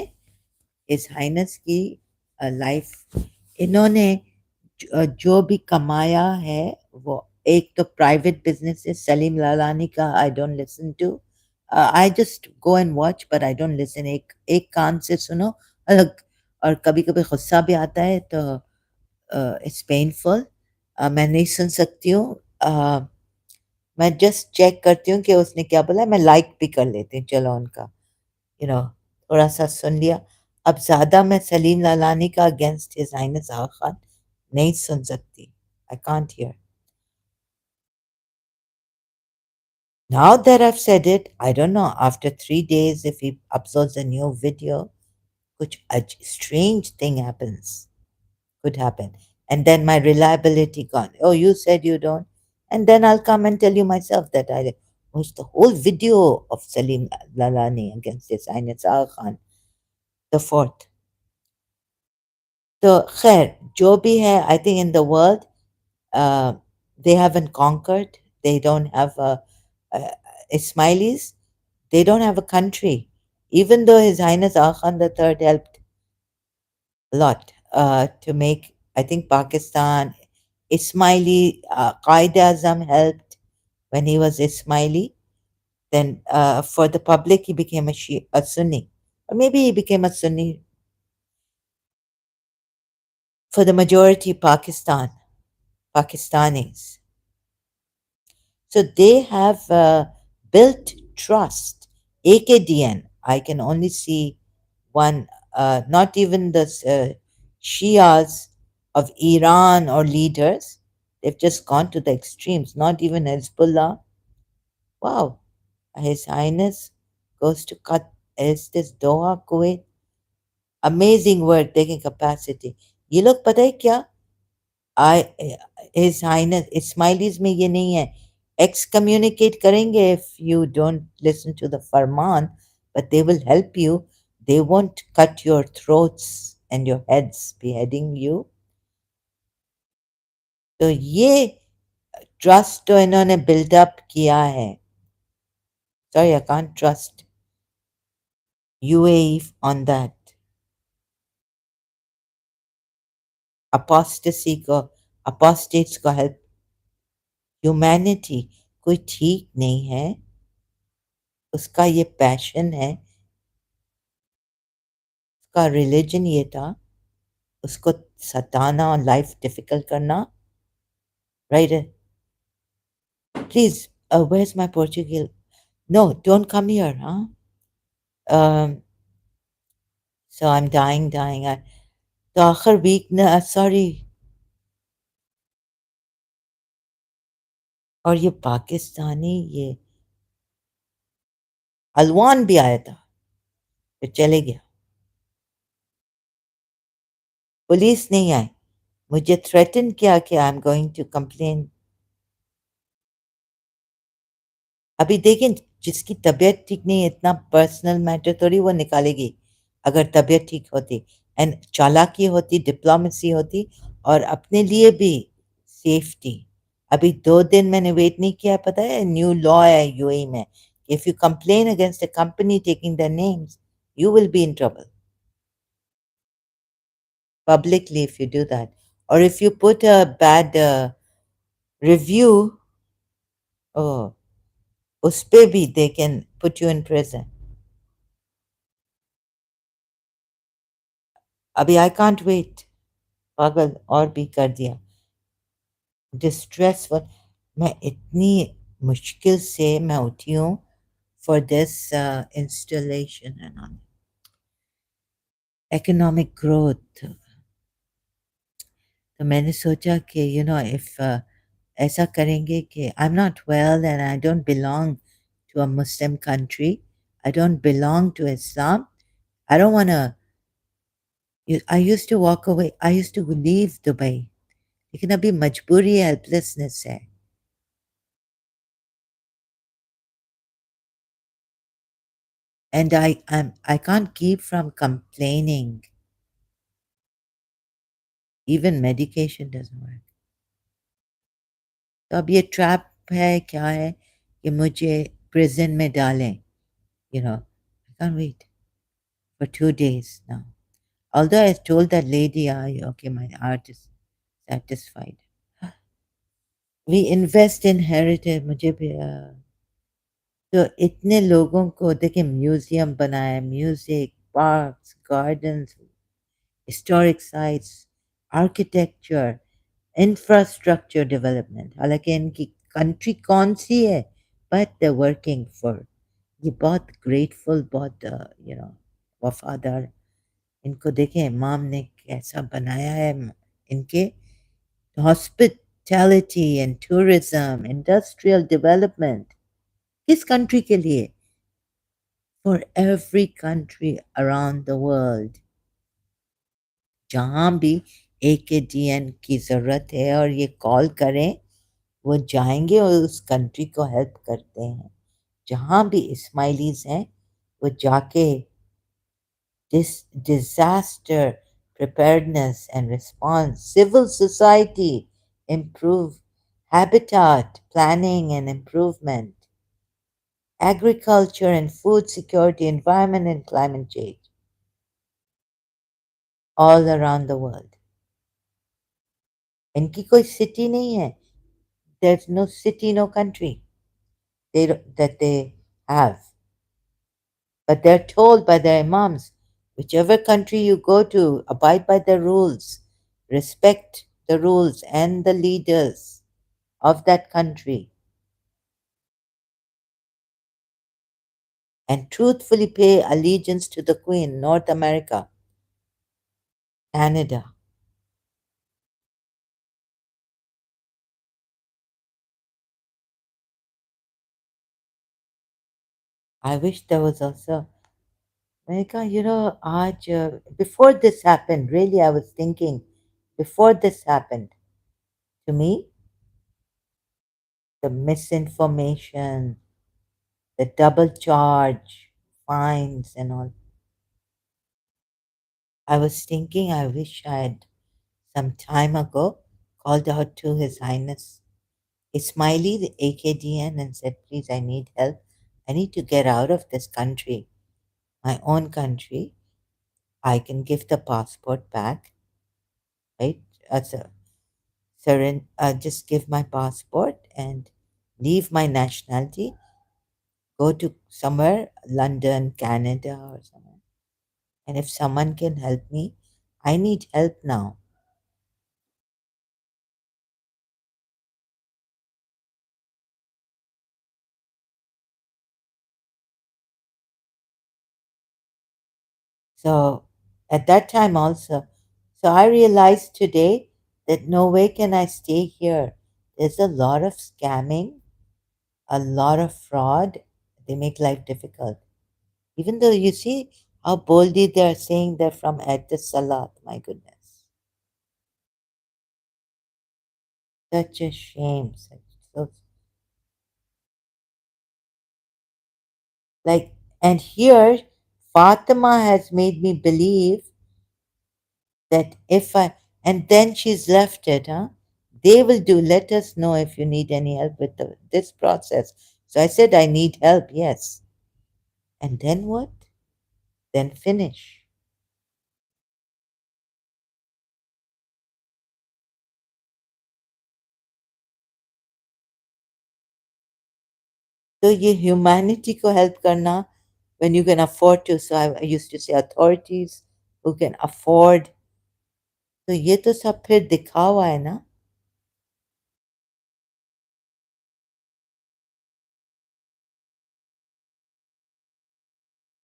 इस हाइनेस की लाइफ इन्होंने जो भी कमाया है वो एक तो प्राइवेट बिजनेस है सलीम लालानी का I don't listen to I just go and watch but I don't listen एक एक कान से सुनो और कभी कभी गुस्सा भी आता है तो इट्स पेनफुल मैं नहीं सुन सकती हूँ मैं जस्ट चेक करती हूँ कि उसने क्या बोला मैं लाइक भी कर लेती हूँ चलो उनका यू नो थोड़ा सा सुन लिया अब ज़्यादा मैं सलीम लालानी का against his highness Aga Khan नहीं सुन सकती I can't hear now that I've said it I don't know after 3 days if he uploads a new video which a strange thing happens could happen and then my reliability gone oh you said you don't and then I'll come and tell you myself that I watched the whole video of Salim Lalani against his Highness Aga Khan the fourth. So, khair, jo bhi hai, I think in the world, uh, they haven't conquered. They don't have uh, Ismailis. They don't have a country. Even though His Highness Aga Khan III helped a lot to make, I think, Pakistan, Ismaili, Qaeda Azam helped when he was Ismaili. Then for the public, he became a Sunni. Or maybe he became a Sunni for the majority Pakistanis. So they have built trust. AKDN, I can only see one, not even the Shias of Iran or leaders. They've just gone to the extremes, not even Hezbollah. Wow, His Highness goes to cut. Is this Doha, Kuwait? Amazing work taking capacity. ये लोग पता है क्या I His Highness Ismailis में ये नहीं है excommunicate करेंगे if you don't listen to the farman but they will help you they won't cut your throats and your heads beheading you तो ये ट्रस्ट तो इन्होंने बिल्डअप किया है sorry I can't trust UAE on that apostasy को apostates को help humanity कोई ठीक नहीं है उसका ये पैशन है उसका रिलीजन ये था उसको सताना और लाइफ डिफिकल्ट करना right please where's my Portugal no don't come here huh so I'm dying तो आखिर वीक न सॉरी और ये पाकिस्तानी ये हलवान भी आया था फिर चले गया पुलिस नहीं आई मुझे थ्रेटन किया कि I am going to complain अभी देखें जिसकी तबीयत ठीक नहीं है इतना पर्सनल मैटर थोड़ी वो निकालेगी अगर तबीयत ठीक होती एंड चालाकी होती डिप्लोमेसी होती और अपने लिए भी सेफ्टी अभी 2 दिन मैंने वेट नहीं किया पता है न्यू लॉ है यूएई में if you complain against a company taking their names you will be in trouble publicly if you do that or if you put a bad review oh उस पे भी they can put you in prison अभी I can't wait पागल और भी कर दिया distressful मैं इतनी मुश्किल से मैं उठी हूँ for this installation and on economic growth तो मैंने सोचा कि इफ ऐसा करेंगे कि I am not well and I don't belong to a Muslim country I don't belong to Islam I don't want I used to walk away. I used to leave Dubai. लेकिन अभी मजबूरी है helplessness है and I can't keep from complaining. Even medication doesn't work. तो अब ये trap है क्या है कि मुझे प्रिजन में डालें, I can't wait for 2 days now. Although I told that lady, okay, my heart is satisfied. We invest in heritage. मुझे भी तो इतने लोगों को देखिए म्यूजियम बनाया, music, parks, gardens, historic sites, architecture, infrastructure development. हालांकि इनकी कंट्री कौन सी है, बट दे वर्किंग फॉर, ये बहुत ग्रेटफुल, बहुत वफादार। इनको देखें इमाम ने कैसा बनाया है, इनके hospitality and tourism, industrial development, किस कंट्री के लिए? For every country around the world. जहाँ भी AKDN की ज़रूरत है और ये कॉल करें, वो जाएंगे और उस कंट्री को हेल्प करते हैं। जहाँ भी इस्माइलीज हैं, वो जाके disaster preparedness and response, civil society, improve habitat planning and improvement, agriculture and food security, environment and climate change, all around the world. इनकी कोई city नहीं है. There's no city, no country that they have. But they're told by their imams, whichever country you go to, abide by the rules, respect the rules and the leaders of that country, and truthfully pay allegiance to the Queen, North America, Canada. I wish there was also America, before this happened, really, I was thinking, before this happened, to me, the misinformation, the double charge, fines, and all. I was thinking, I wish I had some time ago called out to His Highness Ismaili, the AKDN, and said, please, I need help. I need to get out of this country, my own country. I can give the passport back, right? Just give my passport and leave my nationality, go to somewhere, London, Canada, or somewhere. And if someone can help me, I need help now. So at that time also, so I realized today that no way can I stay here. There's a lot of scamming, a lot of fraud. They make life difficult. Even though you see how boldly they're saying they're from Salat, my goodness. Such a shame. So like, and here Fatima has made me believe that if I, and then she's left it, huh? They will do, let us know if you need any help with this process. So I said, I need help, yes. And then what? Then finish. So ये humanity को help करना when you can afford to. So I used to say authorities who can afford. तो ये तो सब फिर दिखावा है ना,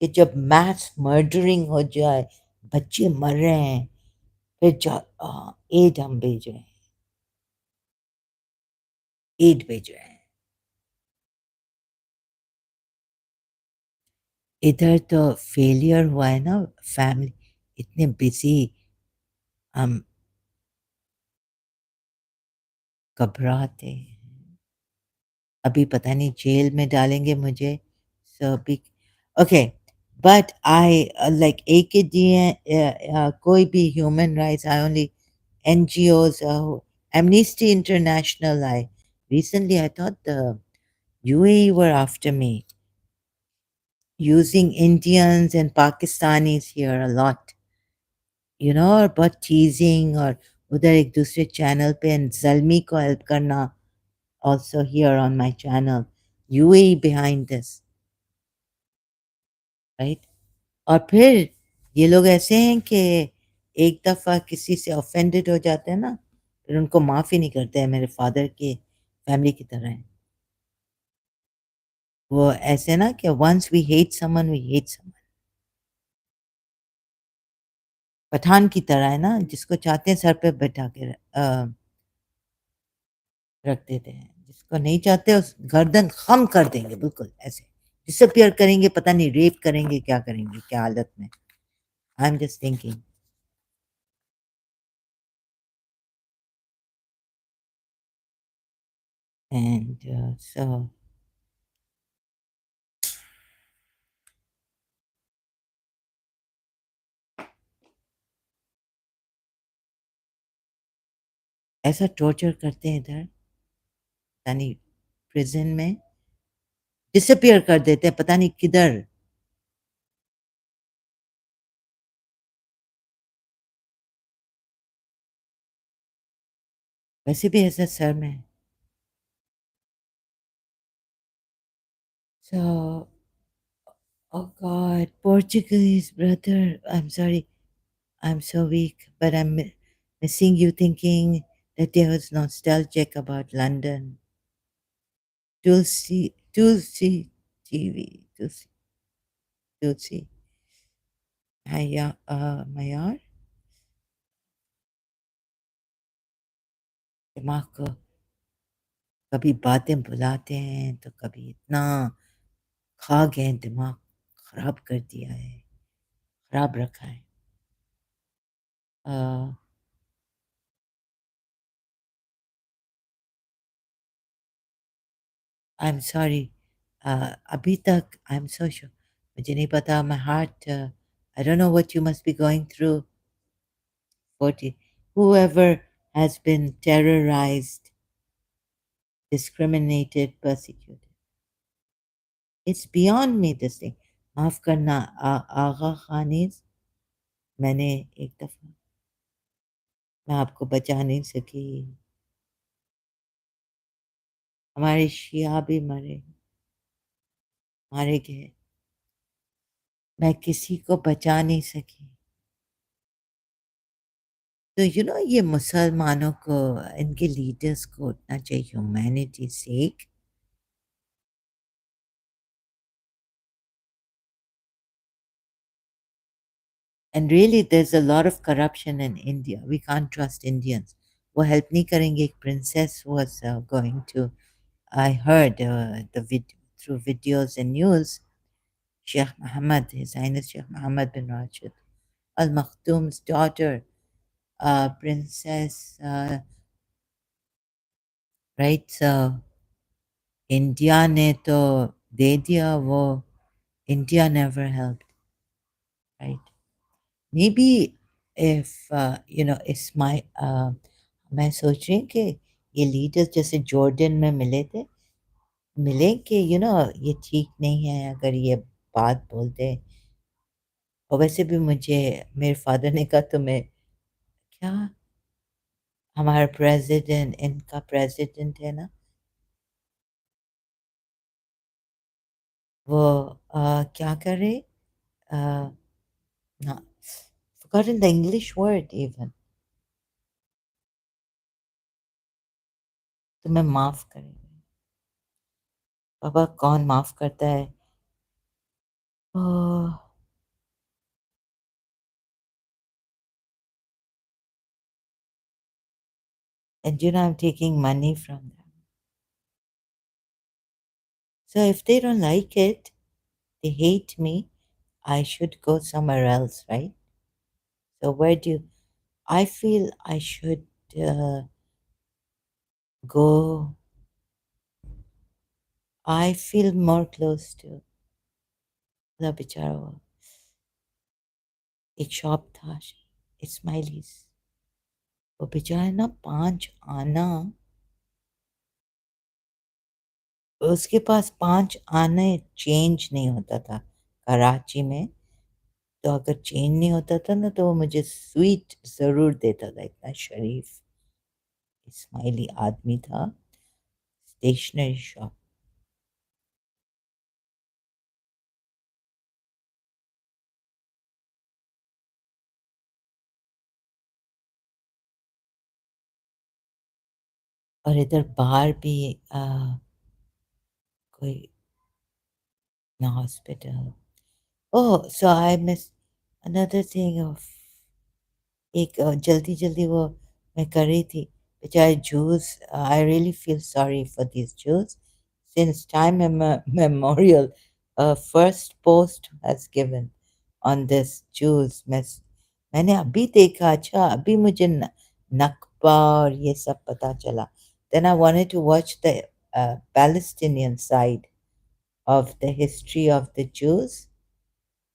कि जब mass murdering हो जाए, बच्चे मर रहे हैं, फिर एड हम भेज रहे हैं, एड भेज रहे हैं। इधर तो फेलियर हुआ है ना, फैमिली इतने बिजी, हम घबराते हैं। अभी पता नहीं जेल में डालेंगे मुझे, सो अभी ओके। बट आई लाइक कोई भी human rights, I only NGOs, Amnesty International, I Recently, I thought the UAE were after me, using Indians and Pakistanis here a lot, और बहुत teasing और उधर एक दूसरे चैनल पे and जल्मी को हेल्प करना also here on my channel. UAE behind this, right? और फिर ये लोग ऐसे हैं कि एक दफ़ा किसी से ऑफेंडेड हो जाते हैं ना, फिर उनको माफ़ ही नहीं करते हैं, मेरे फादर की फैमिली की तरह हैं। वो ऐसे ना कि once we hate someone we hate someone, Pathan की तरह है ना, जिसको चाहते हैं सर पे बैठा के रख देते हैं, जिसको नहीं चाहते उस गर्दन खम कर देंगे, बिल्कुल ऐसे डिसअपियर करेंगे, पता नहीं रेप करेंगे, क्या करेंगे, क्या हालत में। I am just thinking. And so ऐसा टॉर्चर करते हैं इधर, यानी प्रिजन में डिसअपियर कर देते हैं, पता नहीं किधर। वैसे भी ऐसा सर में। So, oh God, Portuguese brother, I'm sorry, I'm so weak, but I'm missing you, thinking that there was nostalgic about London. Tulsi, Tulsi TV, Tulsi, Tulsi. Maya, Mayar, दिमाग को कभी बातें भुलाते हैं तो कभी इतना खा गए हैं, दिमाग खराब कर दिया है, खराब रखा है। uh, I'm sorry. अभी तक I'm so sure. मुझे नहीं पता. My heart. I don't know what you must be going through. 40. Whoever has been terrorized, discriminated, persecuted. It's beyond me. This thing. माफ करना आगा खानिज. मैंने एक दफा मैं आपको बचा नहीं सकी. हमारे शिया भी मरे, मारे गए. मैं किसी को बचा नहीं सकी. तो ये मुसलमानों को, इनके लीडर्स को उठना चाहिए humanity sake. And really there is a lot of corruption in India. We can't trust Indians. वो हेल्प नहीं करेंगे. एक princess was going to, I heard the through videos and news, Sheikh Mohammed, His Highness Sheikh Mohammed bin Rashid Al Maktoum's daughter, Princess, right? So India ने तो दे दिया वो. India never helped, right? Maybe if it's my मैं सोच रही हूँ कि ये लीडर्स जैसे जॉर्डन में मिले थे, मिले कि ये ठीक नहीं है अगर ये बात बोलते. और वैसे भी मुझे मेरे फादर ने कहा तुम्हें क्या, हमारा प्रेसिडेंट, इनका प्रेसिडेंट है ना, वो क्या करे, not forgotten the English word even. तुम्हें माफ करेंगे. बाबा कौन माफ करता है. ओह, and I'm taking money from them. So if they don't like it, they hate me, I should go somewhere else, right? So where do I feel I should uh, go? I feel more close to the बेचारा वो एक shop था Ismailis. वो बेचारा ना 5 आना उसके पास 5 आने चेंज नहीं होता था कराची में। तो अगर चेंज नहीं होता था ना तो वो मुझे स्वीट ज़रूर देता था, इतना शरीफ इस्माइली आदमी था। Stationery shop. और इधर बाहर भी कोई hospital. Oh, so I miss another thing of एक जल्दी जल्दी वो मैं कर रही थी। बेचारे Jews, I really feel sorry for this Jews since time memorial first post has given on this Jews. मैंने अभी देखा, अच्छा अभी मुझे नक्बा और ये सब पता चला। Then I wanted to watch the Palestinian side of the history of the Jews.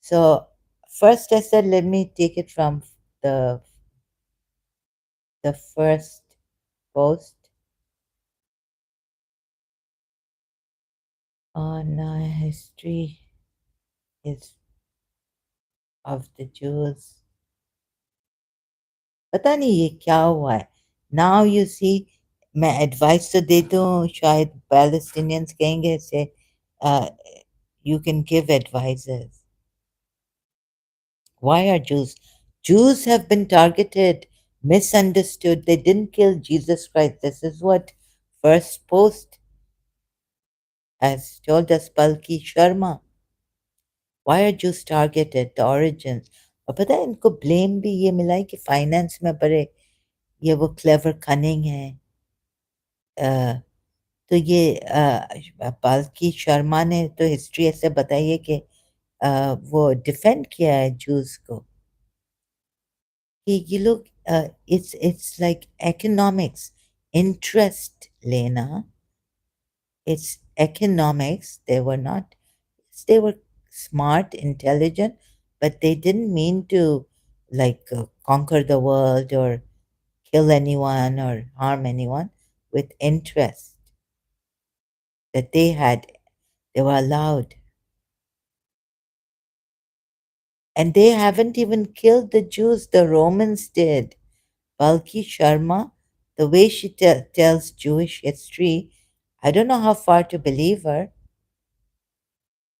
So first I said, let me take it from the the first post on history is of the Jews. पता नहीं ये क्या हुआ है। Now you see, मैं advice तो देती हूँ, शायद पैलेस्टीनियंस कहेंगे से you can give advices. Why are Jews have been targeted, misunderstood. They didn't kill Jesus Christ. This is what first post has told us Palki Sharma. Why are Jews targeted? The origins. और पता है इनको blame भी ये मिला है कि finance में बड़े ये वो क्लेवर कनिंग है। तो ये पालकी शर्मा ने तो हिस्ट्री ऐसे बताई है कि वो डिफेंड किया है जूस को कि ये लोग it's like economics, interest लेना, it's economics. They were not, they were smart, intelligent, but they didn't mean to like conquer the world or kill anyone or harm anyone. With interest that they had, they were allowed. And they haven't even killed the Jews, the Romans did. Balki Sharma, the way she tells Jewish history, I don't know how far to believe her,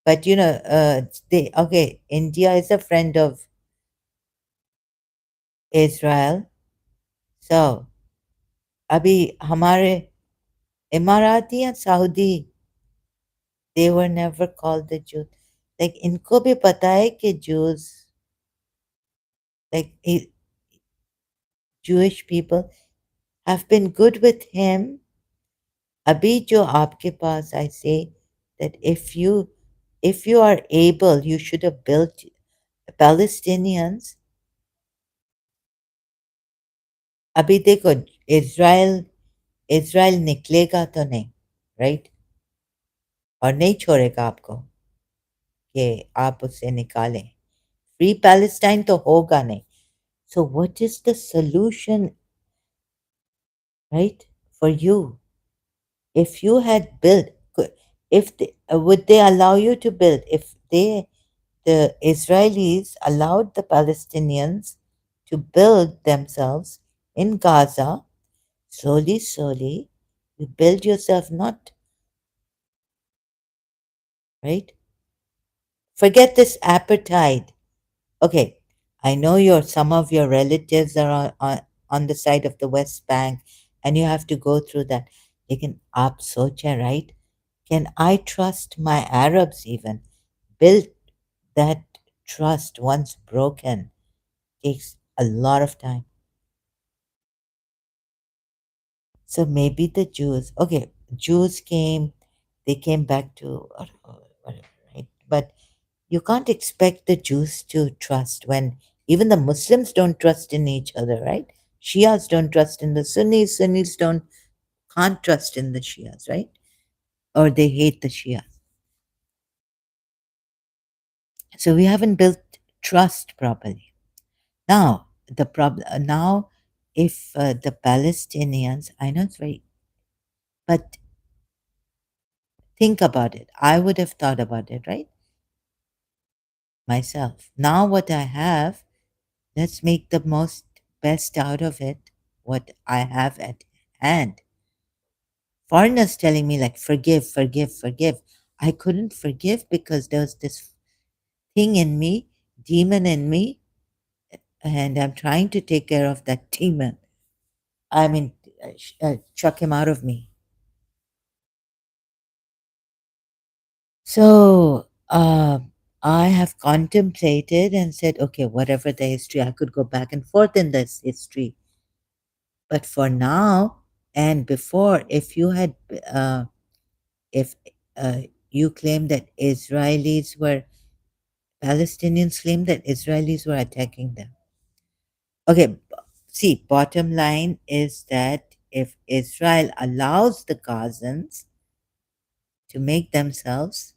but okay, India is a friend of Israel. So, अभी हमारे इमाराती या Saudi, they were never called the Jews. Like इनको भी पता है कि Jews, like Jewish people have been good with him. अभी जो आपके पास, I say that if you are able, you should have built Palestinians. अभी देखो, इज़राइल इज़राइल निकलेगा तो नहीं, राइट? और नहीं छोड़ेगा आपको कि आप उसे निकालें। फ्री पैलेस्टाइन तो होगा नहीं। So what is the solution, right, for you? If you had built, if they, would they allow you to build? If the Israelis allowed the Palestinians to build themselves in Gaza, slowly, slowly, you build yourself, not, right? Forget this appetite. Okay, I know some of your relatives are on the side of the West Bank and you have to go through that. Lekin aap socha, right? Can I trust my Arabs even? Build that trust once broken takes a lot of time. So maybe the Jews, okay, Jews came, they came back to whatever, right? But you can't expect the Jews to trust when even the Muslims don't trust in each other, right? Shias don't trust in the Sunnis, Sunnis don't can't trust in the Shias, right? Or they hate the Shias. So we haven't built trust properly. Now the problem now, if the Palestinians, I know it's very, but Think about it. I would have thought about it, right? Myself. Now, what I have, let's make the most best out of it, what I have at hand. Foreigners telling me, like, forgive, forgive, forgive. I couldn't forgive because there was this thing in me, demon in me, and I'm trying to take care of that demon. I mean, chuck him out of me. So I have contemplated and said, okay, whatever the history, I could go back and forth in this history. But for now and before, uh, if you claim that Palestinians claim that Israelis were attacking them. Okay, see, bottom line is that if Israel allows the Gazans to make themselves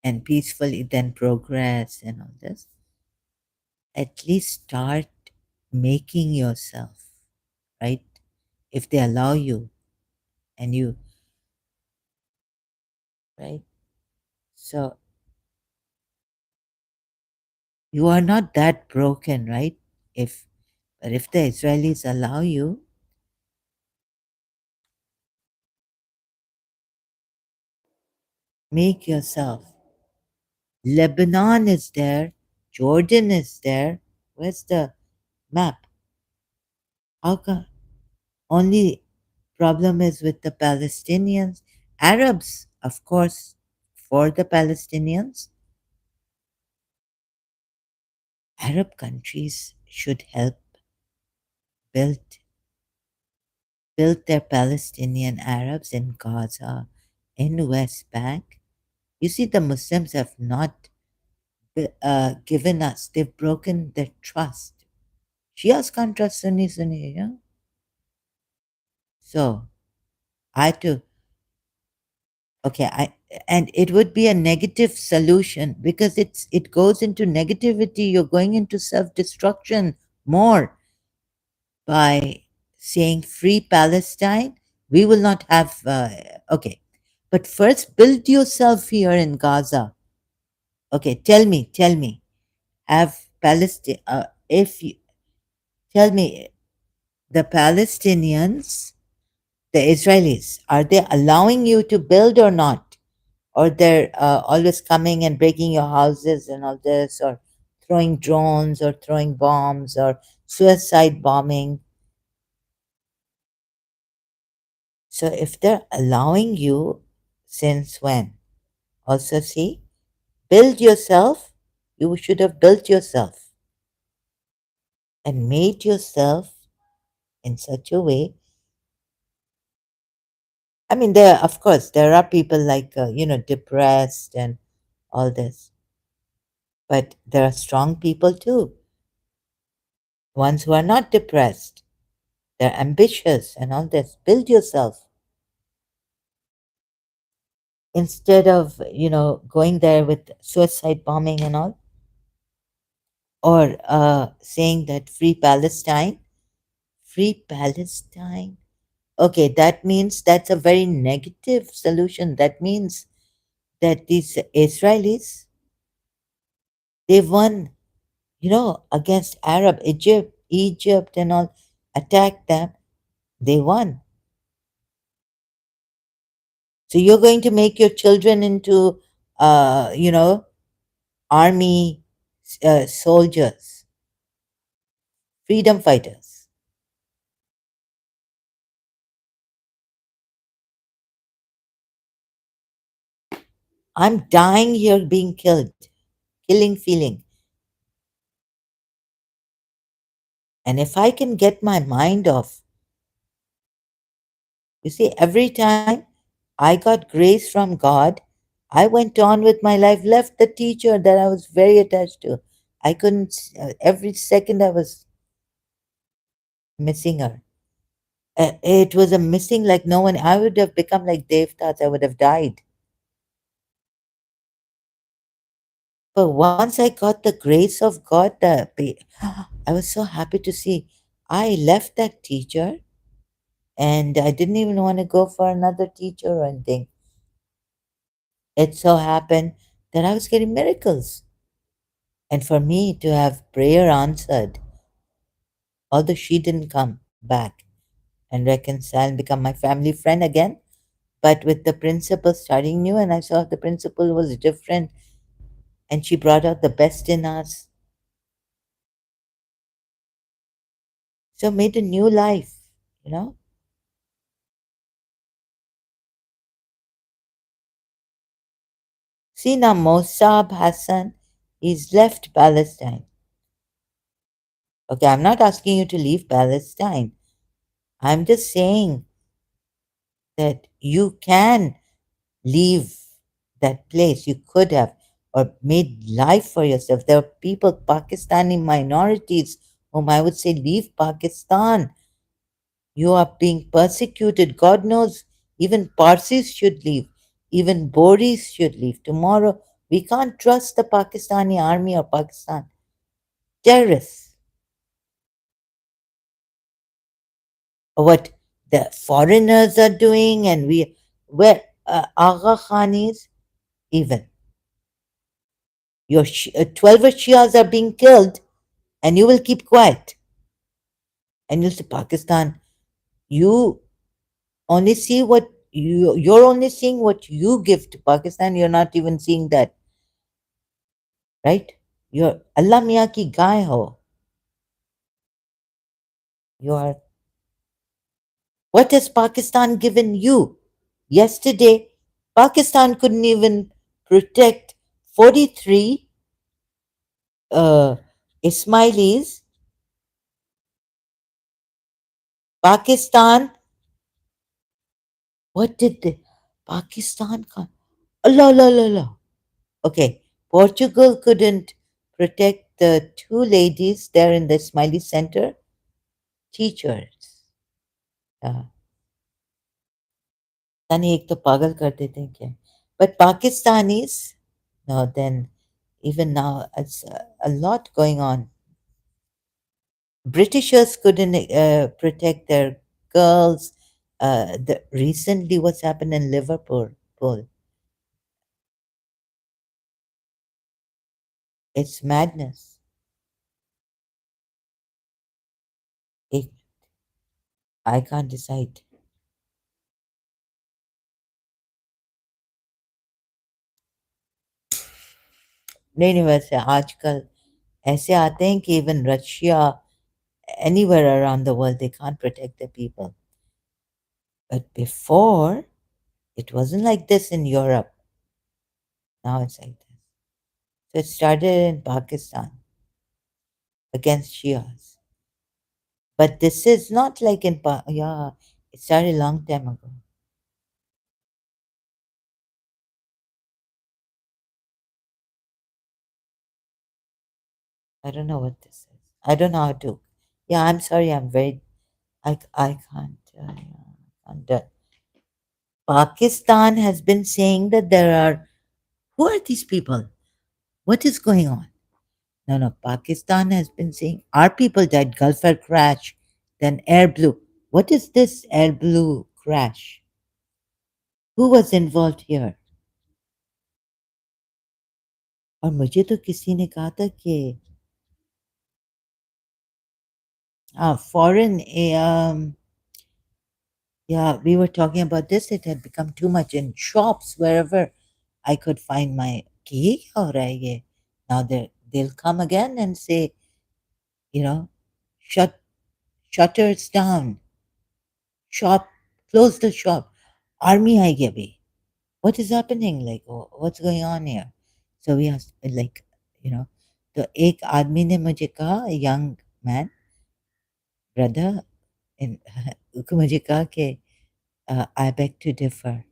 and peacefully then progress and all this, at least start making yourself, right? If they allow you and you, right? So you are not that broken, right? If but if the Israelis allow you, make yourself. Lebanon is there, Jordan is there. Where's the map? How come? Only problem is with the Palestinians. Arabs, of course, for the Palestinians. Arab countries should help build build their Palestinian Arabs in Gaza, in West Bank. You see, the Muslims have not given us, they've broken their trust. Shias can't trust Sunni, yeah? So I had to, okay, and it would be a negative solution because it goes into negativity. You're going into self-destruction more by saying free Palestine. We will not have, okay. But first, build yourself here in Gaza. Okay, tell me, have Palestine, if you, tell me, the Palestinians, the Israelis, are they allowing you to build or not? Or they're always coming and breaking your houses and all this, or throwing drones or throwing bombs or suicide bombing? So if they're allowing you, since when? Also, see, build yourself. You should have built yourself and made yourself in such a way. I mean, of course, there are people like, depressed and all this, but there are strong people too, ones who are not depressed. They're ambitious and all this. Build yourself instead of, going there with suicide bombing and all, or saying that free Palestine. Free Palestine. Okay, that means that's a very negative solution. That means that these Israelis, they won, against Egypt and all attacked them. They won. So you're going to make your children into, army soldiers, freedom fighters. I'm dying here being killed, killing feeling. And if I can get my mind off, you see, every time I got grace from God, I went on with my life, left the teacher that I was very attached to. I couldn't, every second I was missing her. It was a missing like no one. I would have become like Devtas, I would have died. But once I got the grace of God, I was so happy to see. I left that teacher and I didn't even want to go for another teacher or anything. It so happened that I was getting miracles. And for me to have prayer answered, although she didn't come back and reconcile and become my family friend again, but with the principal starting new, and I saw the principal was different and she brought out the best in us. So made a new life, you know. See now, Mossab Hassan, he's left Palestine. Okay, I'm not asking you to leave Palestine. I'm just saying that you can leave that place. You could have, or made life for yourself. There are people, Pakistani minorities, whom I would say leave Pakistan. You are being persecuted. God knows, even Parsis should leave. Even Boris should leave. Tomorrow, we can't trust the Pakistani army or Pakistan. Terrorists. Or what the foreigners are doing, and where Agha Khanis, even. Your 12 Shias are being killed, and you will keep quiet. And you'll say, Pakistan, you only see what you're only seeing what you give to Pakistan. You're not even seeing that, right? You're Allah Mia ki gaye ho. You are. What has Pakistan given you? Yesterday, Pakistan couldn't even protect 43 uh, Ismailis. Pakistan, what did the Pakistan? Allah, Allah, Allah, Allah. Okay, Portugal couldn't protect the two ladies there in the Smiley Center, teachers. हाँ, पाकिस्तानी एक तो पागल कर देते हैं क्या? But Pakistanis, no, then even now it's a lot going on. Britishers couldn't protect their girls. Recently, what's happened in Liverpool? It's madness. It, I can't decide. नहीं वैसे आजकल ऐसे आते हैं कि even Russia, anywhere around the world, they can't protect their people. But before, it wasn't like this in Europe. Now it's like this. So it started in Pakistan against Shias. But this is not like yeah, it started a long time ago. I don't know what this is. I don't know how to. Yeah, I'm sorry. I can't. Yeah, can't Pakistan has been saying that there are. Who are these people? What is going on? No, no. Pakistan has been saying our people died. Gulf Air crash, then Air Blue. What is this Air Blue crash? Who was involved here? और मुझे तो किसी ने कहा था कि foreign yeah, we were talking about this. It had become too much in shops wherever I could find my कि ये क्या हो रहा है ये? Now they'll come again and say, you know, shut shutters down, shop, close the shop. Army आएगी अभी. What is happening? Like, what's going on here? So we asked, like, you know, तो एक आदमी ने मुझे कहा, young man, brother, in, मुझे कहा कि I beg to differ.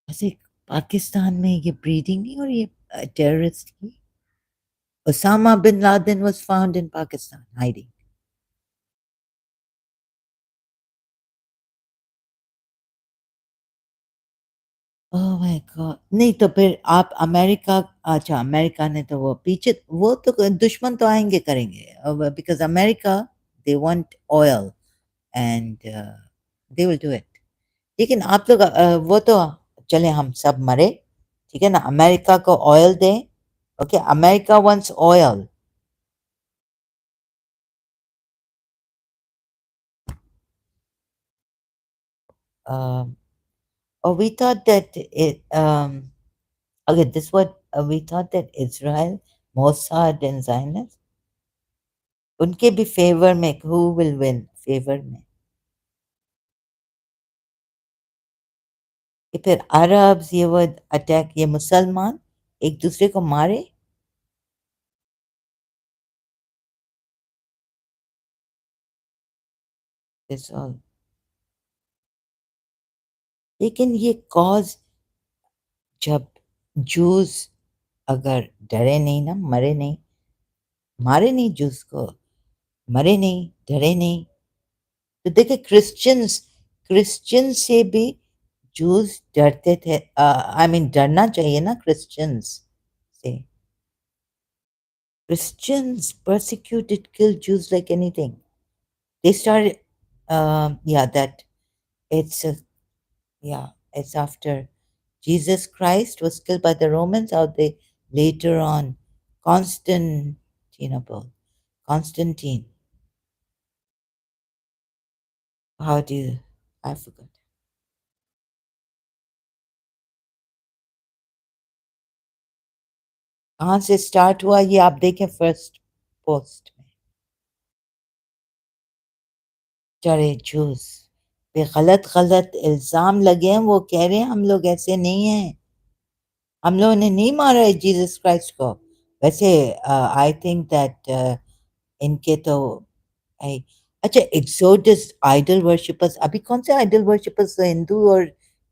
वैसे पाकिस्तान में ये ब्रीडिंग नहीं हो रही है टेररिस्ट की? Osama bin Laden was found in Pakistan hiding. Oh my God! नहीं तो फिर आप अमेरिका, अच्छा अमेरिका ने तो वो पीछे, वो तो दुश्मन तो आएँगे करेंगे, because America they want oil and they will do it. लेकिन आप लोग वो तो चले हम सब मरे, ठीक है ना? अमेरिका को ऑयल दें, okay? America wants oil. Um, or we thought that okay, this what we thought that Israel, Mossad and Zionists, उनके भी फेवर में who will win फेवर में, कि फिर अरब्स ये वो अटैक, ये मुसलमान एक दूसरे को मारे, दिस ऑल। लेकिन ये कॉज, जब जूस अगर डरे नहीं ना, मरे नहीं, मारे नहीं जूस को, मरे नहीं, डरे नहीं, तो देखिए क्रिश्चियंस, क्रिश्चियन से भी जूस डरते थे। आई मीन डरना चाहिए ना क्रिश्चियंस से। Christians persecuted, killed Jews like anything. They started, yeah, that it's, yeah, it's after Jesus Christ was killed by the Romans, how they later on, Constantinople, Constantine, how do you, I forgot. कहाँ से start हुआ ये आप देखें first post में। चढ़े juice पे गलत गलत इल्जाम लगे हैं, वो कह रहे हैं हम लोग ऐसे नहीं हैं, हम लोगों ने नहीं मारा है जीसस क्राइस्ट को। वैसे आई थिंक दैट इनके तो आई, अच्छा एक्सोडस आइडल वर्शिपर्स, अभी कौन से आइडल वर्शिपर्स, तो हिंदू और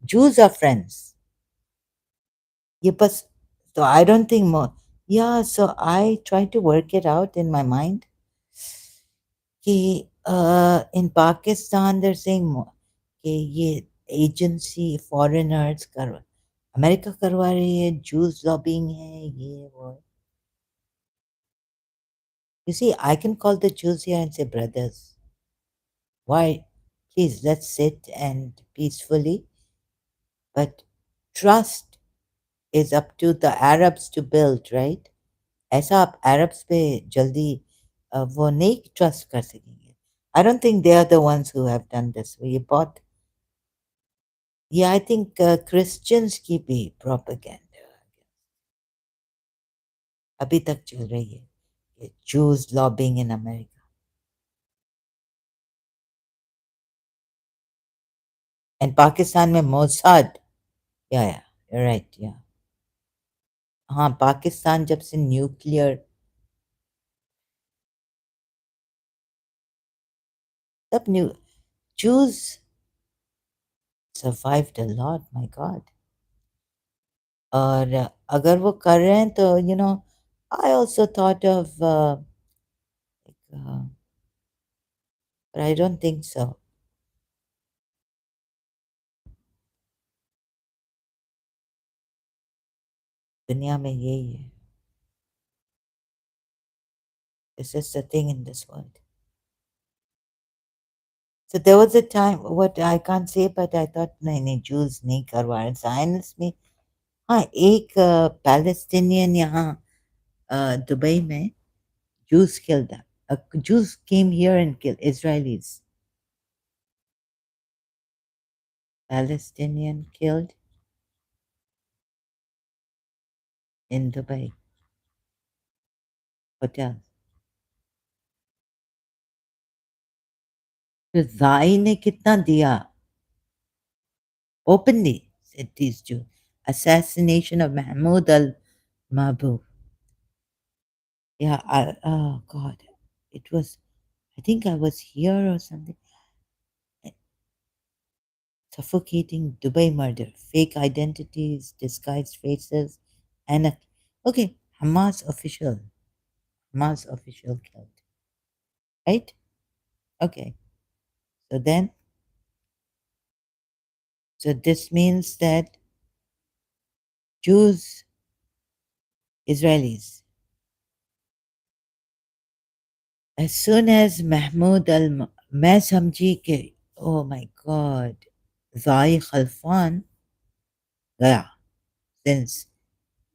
जूस आर फ्रेंड्स, ये बस, तो आई don't think, yeah so I try to work it out in my mind कि इन पाकिस्तान देर सेइंग कि ये एजेंसी फॉरेनर्स कर, अमेरिका करवा रही है, जूस लॉबिंग है, ये वो। You see, I can call the Jews here and say, brothers, why? Please, let's sit and peacefully. But trust is up to the Arabs to build, right? ऐसा आप Arabs पे जल्दी वो नहीं trust कर सकेंगे. I don't think they are the ones who have done this. ये बहुत, yeah, I think Christians की भी propaganda अभी तक चल रही है. Jews lobbying in America. And Pakistan में Mossad. Yeah, you're right, yeah. हाँ, पाकिस्तान जब से न्यूक्लियर, तब new Jews survived a lot, my God. और अगर वो कर रहे हैं तो I also thought of uh, but I don't think so. दुनिया में यही है. This is the thing in this world. So there was a time, what I can't say, but I thought नहीं नहीं Jews नहीं करवा रहे, Zionists में. हाँ, एक पैलेस्टीनियन यहाँ दुबई में Jews killed them. Jews came here and killed Israelis. Palestinian killed in Dubai hotel. तो Zai ने कितना दिया? Openly said these Jews. Assassination of Mahmoud al-Mabhouh. Yeah, oh God. It was, I think I was here or something. Suffocating Dubai murder. Fake identities, disguised faces, and okay, Hamas official. Hamas official killed. Right? Okay. So then, so this means that Jews, Israelis. As soon as Mahmoud al मैं समझी कि oh my god, Zai Khalfan गया. Since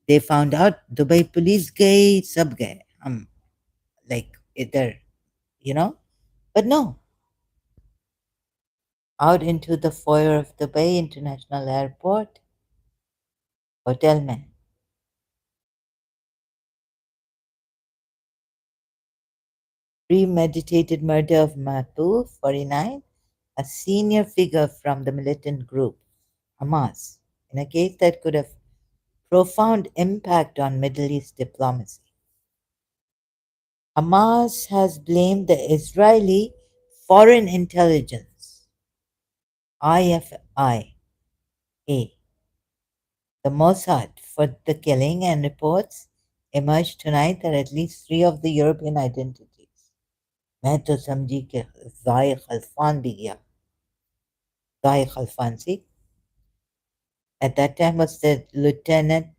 they found out, Dubai police गए, सब गए. Like either, you know. But no, out into the foyer of Dubai International Airport, hotel में. Premeditated murder of Mahbub, 49, a senior figure from the militant group, Hamas, in a case that could have profound impact on Middle East diplomacy. Hamas has blamed the Israeli Foreign Intelligence, IFIA, the Mossad, for the killing, and reports emerged tonight that at least three of the European identities. मैं तो समझी कि ज़ाय खल्फान भी गया. ज़ाय खल्फान, see, at that time was the Lieutenant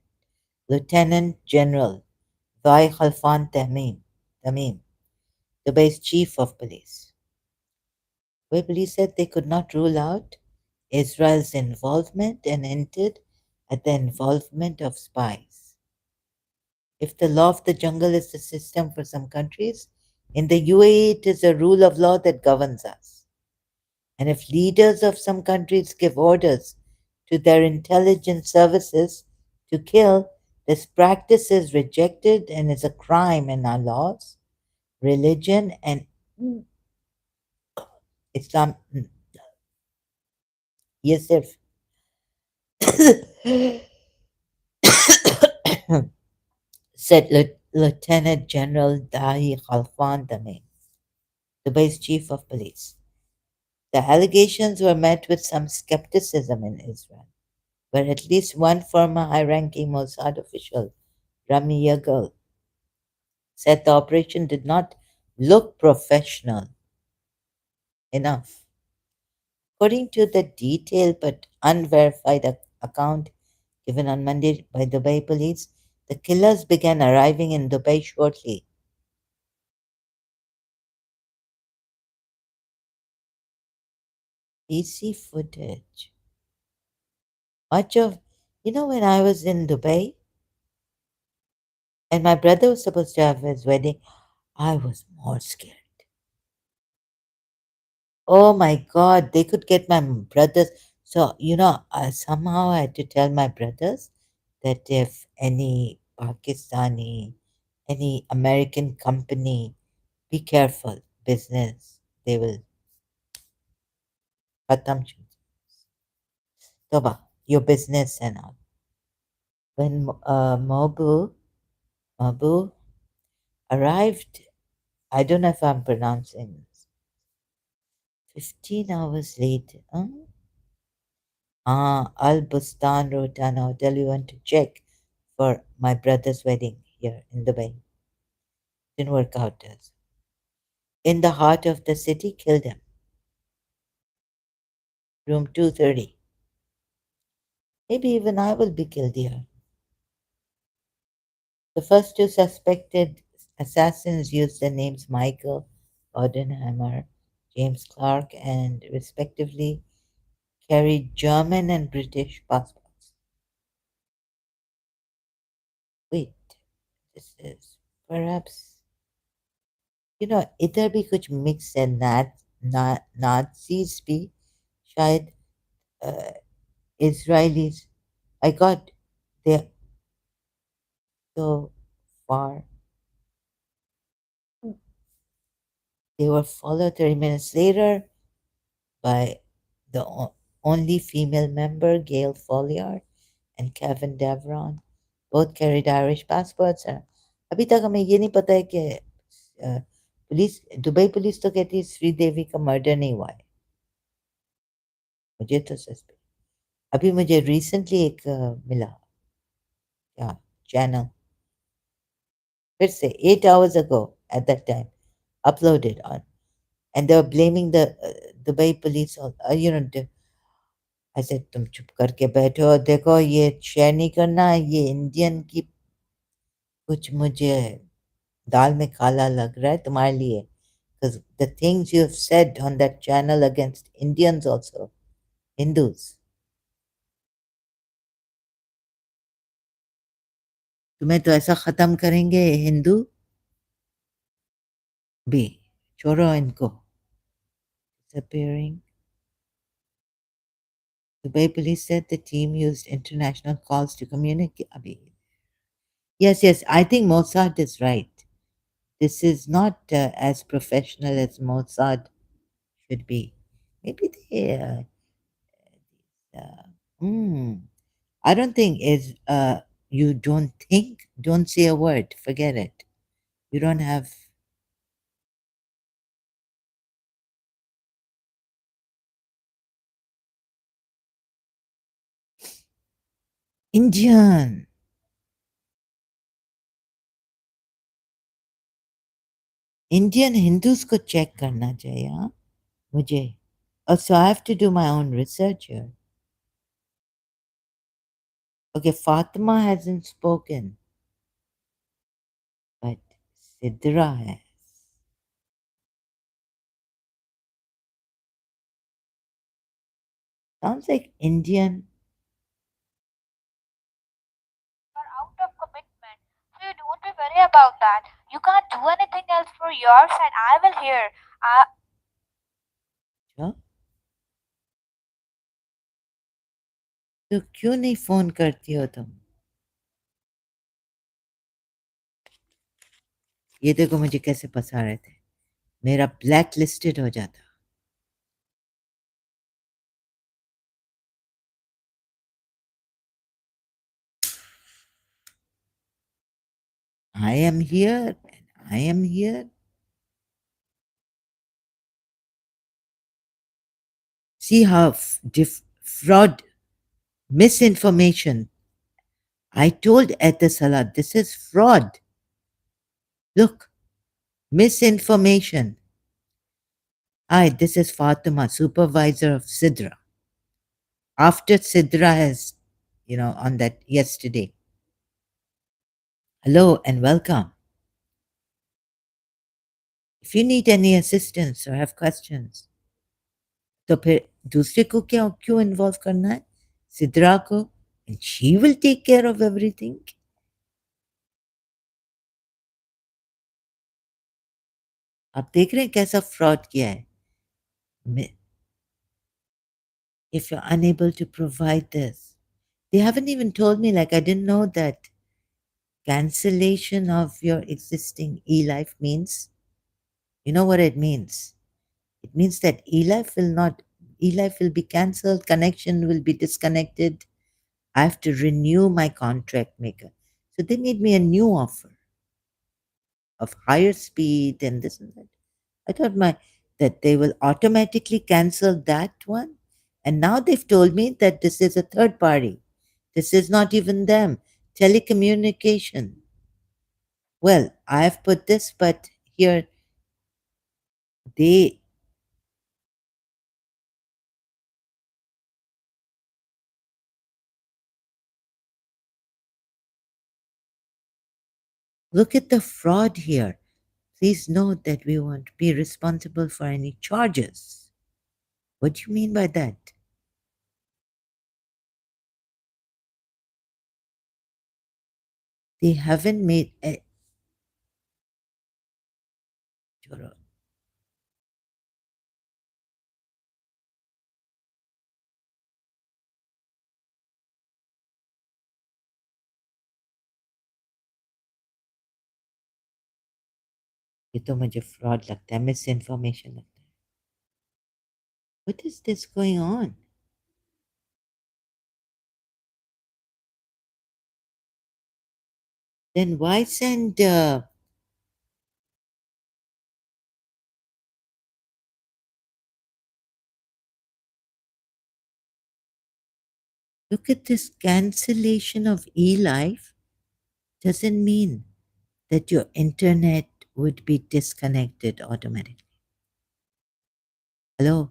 General Ghai Khalfan Tamim, the base chief of police. Where police said they could not rule out Israel's involvement and hinted at the involvement of spies. If the law of the jungle is the system for some countries, in the UAE it is a rule of law that governs us. And if leaders of some countries give orders to their intelligence services to kill, this practice is rejected and is a crime in our laws, religion, and Islam. Yes, sir. Said Lieutenant General Dahi Khalfan Dame, Dubai's chief of police. The allegations were met with some skepticism in Israel, where at least one former high ranking Mossad official, Rami Yagal, said the operation did not look professional enough. According to the detailed but unverified account given on Monday by Dubai police, the killers began arriving in Dubai shortly. PC footage. Much of, when I was in Dubai and my brother was supposed to have his wedding, I was more scared. Oh my God, they could get my brothers. So, somehow I had to tell my brothers that if any Pakistani, any American company, be careful, business, they will khatam toba, your business and all. When Mabu arrived, I don't know if I'm pronouncing this, 15 hours later, Al Bustan Rotana Hotel, we went to check for my brother's wedding here in Dubai. Didn't work out as. In the heart of the city, killed him. Room 230. Maybe even I will be killed here. The first two suspected assassins used the names Michael Odenheimer, James Clark, and respectively carried German and British passports. Wait, this is perhaps, इधर भी कुछ mix है Nazis भी शायद Israelis. I got there so far. They were followed 30 minutes later by the only female member, Gail Folliard, and Kevin Devron. Both carried Irish passports. अभी तक हमें ये नहीं पता है कि पुलिस दुबई पुलिस तो कहती है श्रीदेवी का मर्डर नहीं हुआ है. मुझे तो सस्पेक्ट अभी मुझे रिसेंटली एक मिला क्या चैनल फिर से 8 hours ago at that time uploaded on and they were blaming the Dubai police ऐसे तुम चुप करके बैठे हो, देखो ये शेयर नहीं करना, ये इंडियन की कुछ मुझे दाल में काला लग रहा है तुम्हारे लिए. Because the things you have said on that channel against Indians also, Hindus. तुम्हें तो ऐसा खत्म करेंगे हिंदू भी. छोड़ो इनको. Disappearing. Dubai police said the team used international calls to communicate. Abhi. Yes, yes, I think Mossad is right. This is not as professional as Mossad should be. Maybe they. Hmm. I don't think is. You don't think. Don't say a word. Forget it. You don't have Indian. Indian Hindus को check करना चाहिए हाँ मुझे. Also, I have to do my own research here. Okay, Fatima hasn't spoken, but Sidra has. Sounds like Indian.
You're out of commitment, so you don't be worry about that. You can't do anything else for your side. I will hear.
अच्छा, तो क्यों नहीं phone करती हो तुम? ये देखो मुझे कैसे फंसा रहे थे. मेरा ब्लैक लिस्टेड हो जाता. I am here and I am here. See how fraud, misinformation. I told Etisalat, this is fraud. Look, misinformation. Hi, this is Fatima, supervisor of Sidra. After Sidra has, on that yesterday. Hello and welcome. If you need any assistance or have questions, तो फिर दूसरे को क्या क्यों involve करना है? सिद्रा को. And she will take care of everything. आप देख रहे हैं कैसा फ्रॉड किया है. If you're unable to provide this, they haven't even told me, like I didn't know that cancellation of your existing e-life means, you know what it means? It means that e-life will be cancelled, connection will be disconnected. I have to renew my contract maker. So they made me a new offer of higher speed and this and that. I thought that they will automatically cancel that one. And now they've told me that this is a third party. This is not even them. Telecommunication. Well, I have put this, but here they look at the fraud here. Please note that we won't be responsible for any charges. What do you mean by that? They haven't made a. ये तो मुझे fraud लगता है, miss information लगता है. What is this going on? Then why send look at this cancellation of e-life doesn't mean that your internet would be disconnected automatically. Hello?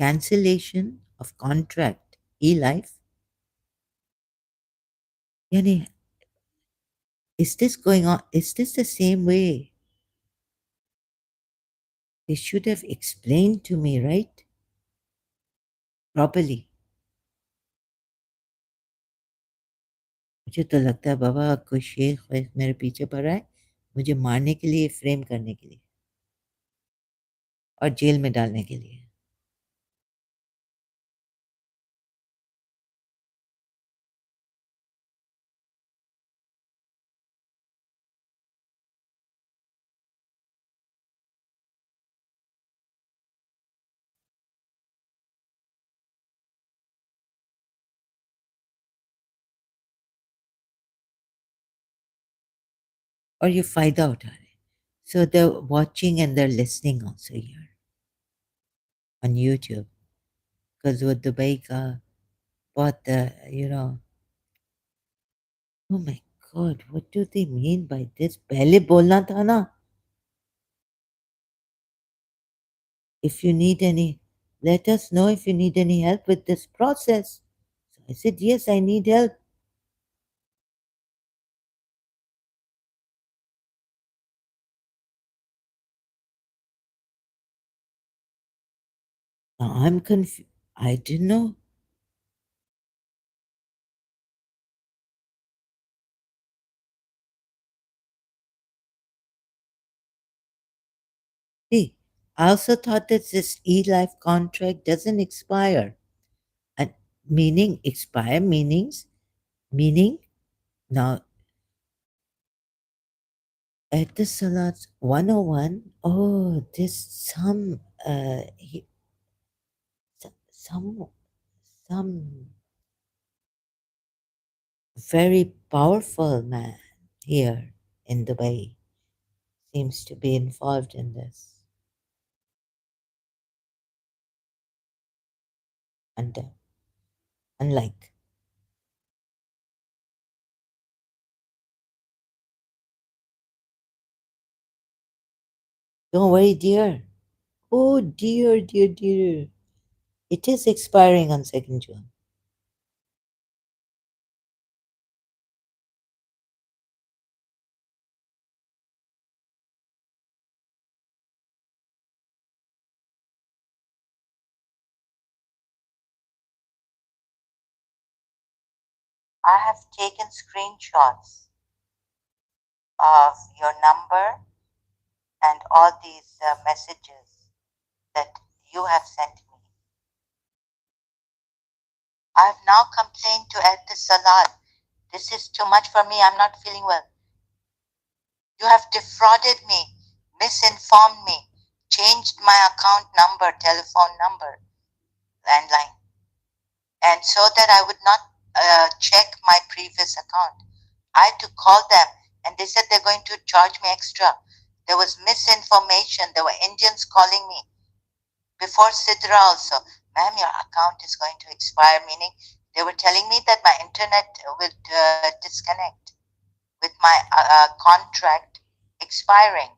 cancellation of contract, e-life. Yani, is this going on? Is this the same way? They should have explained to me, right? Properly. मुझे तो लगता है बाबा कोई शेर ख्वाहिश मेरे पीछे पड़ा है मुझे मारने के लिए फ्रेम करने के लिए और जेल में डालने के लिए और ये फ़ायदा उठा रहे हैं so they're watching and they're listening also here on YouTube because वो दुबई का बहुत you know oh my god what do they mean by this पहले बोलना था ना if you need any let us know if you need any help with this process so I said yes I need help now I'm confused I didn't know. See, I also thought that this e-life contract doesn't expire. And meaning expire meaning now at the Salat 101, oh, this some some very powerful man here in Dubai seems to be involved in this. And unlike, don't worry, dear. Oh, dear, dear, dear. It is expiring on 2nd June. I have taken screenshots of your number and all these messages that you have sent me. I have now complained to Al Salat. This is too much for me. I'm not feeling well. You have defrauded me, misinformed me, changed my account number, telephone number, landline, and so that I would not check my previous account. I had to call them, and they said they're going to charge me extra. There was misinformation. There were Indians calling me before Sidra also. Ma'am, your account is going to expire, meaning they were telling me that my internet would disconnect with my contract expiring.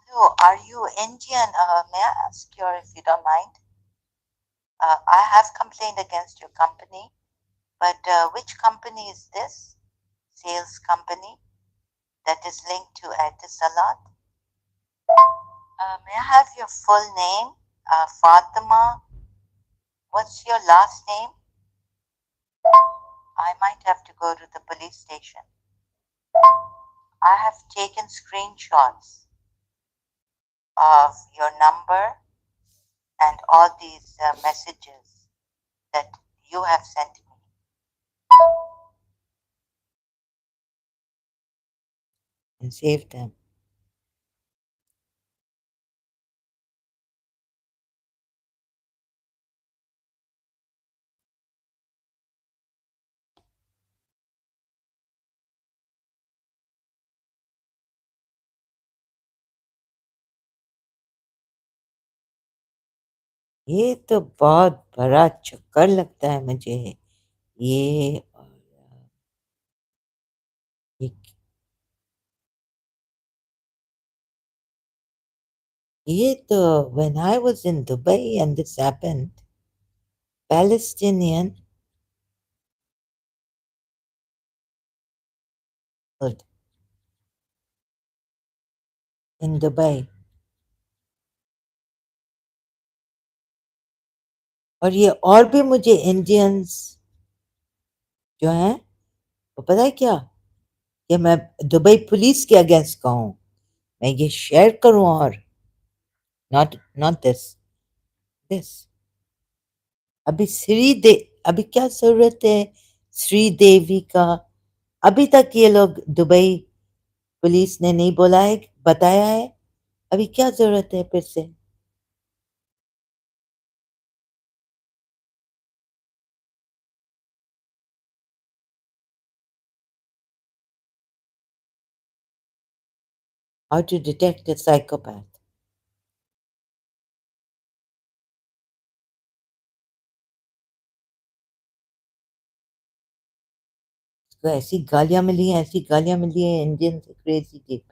Hello, are you Indian? May I ask you if you don't mind? I have complained against your company, but which company is this? Sales company that is linked to Etisalat? May I have your full name? Fatima. What's your last name? I might have to go to the police station. I have taken screenshots of your number and all these messages that you have sent me. And saved them. ये तो बहुत बड़ा चक्कर लगता है मुझे ये ये ये तो when I was in Dubai and this happened, Palestinian in Dubai. और ये और भी मुझे इंडियंस जो हैं वो पता है क्या, ये मैं दुबई पुलिस के अगेंस्ट कहूँ, मैं ये शेयर करूँ और नॉट नॉट दिस अभी क्या जरूरत है श्रीदेवी का? अभी तक ये लोग दुबई पुलिस ने नहीं बोला है, बताया है, अभी क्या जरूरत है फिर से? How to detect a psychopath? तो ऐसी गालियां मिली हैं, ऐसी गालियां मिली हैं इंडियन से crazy tip.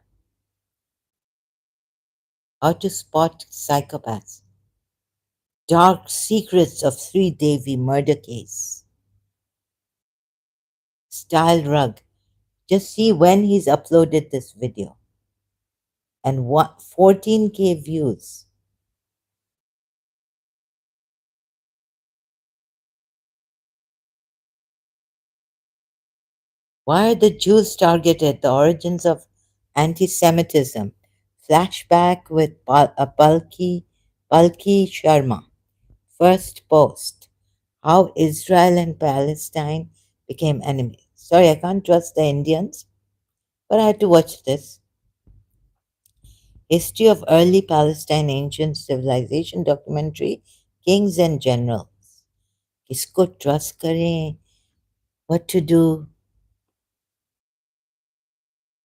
How to spot psychopaths, dark secrets of Sri Devi murder case, style rug. Just see when he's uploaded this video, and what 14K views. Why are the Jews targeted? The origins of anti-Semitism. Flashback with Palki Sharma. First post. How Israel and Palestine became enemies. Sorry, I can't trust the Indians, but I had to watch this. History of Early Palestine Ancient Civilization documentary, Kings and Generals. किसको trust करें? What to do?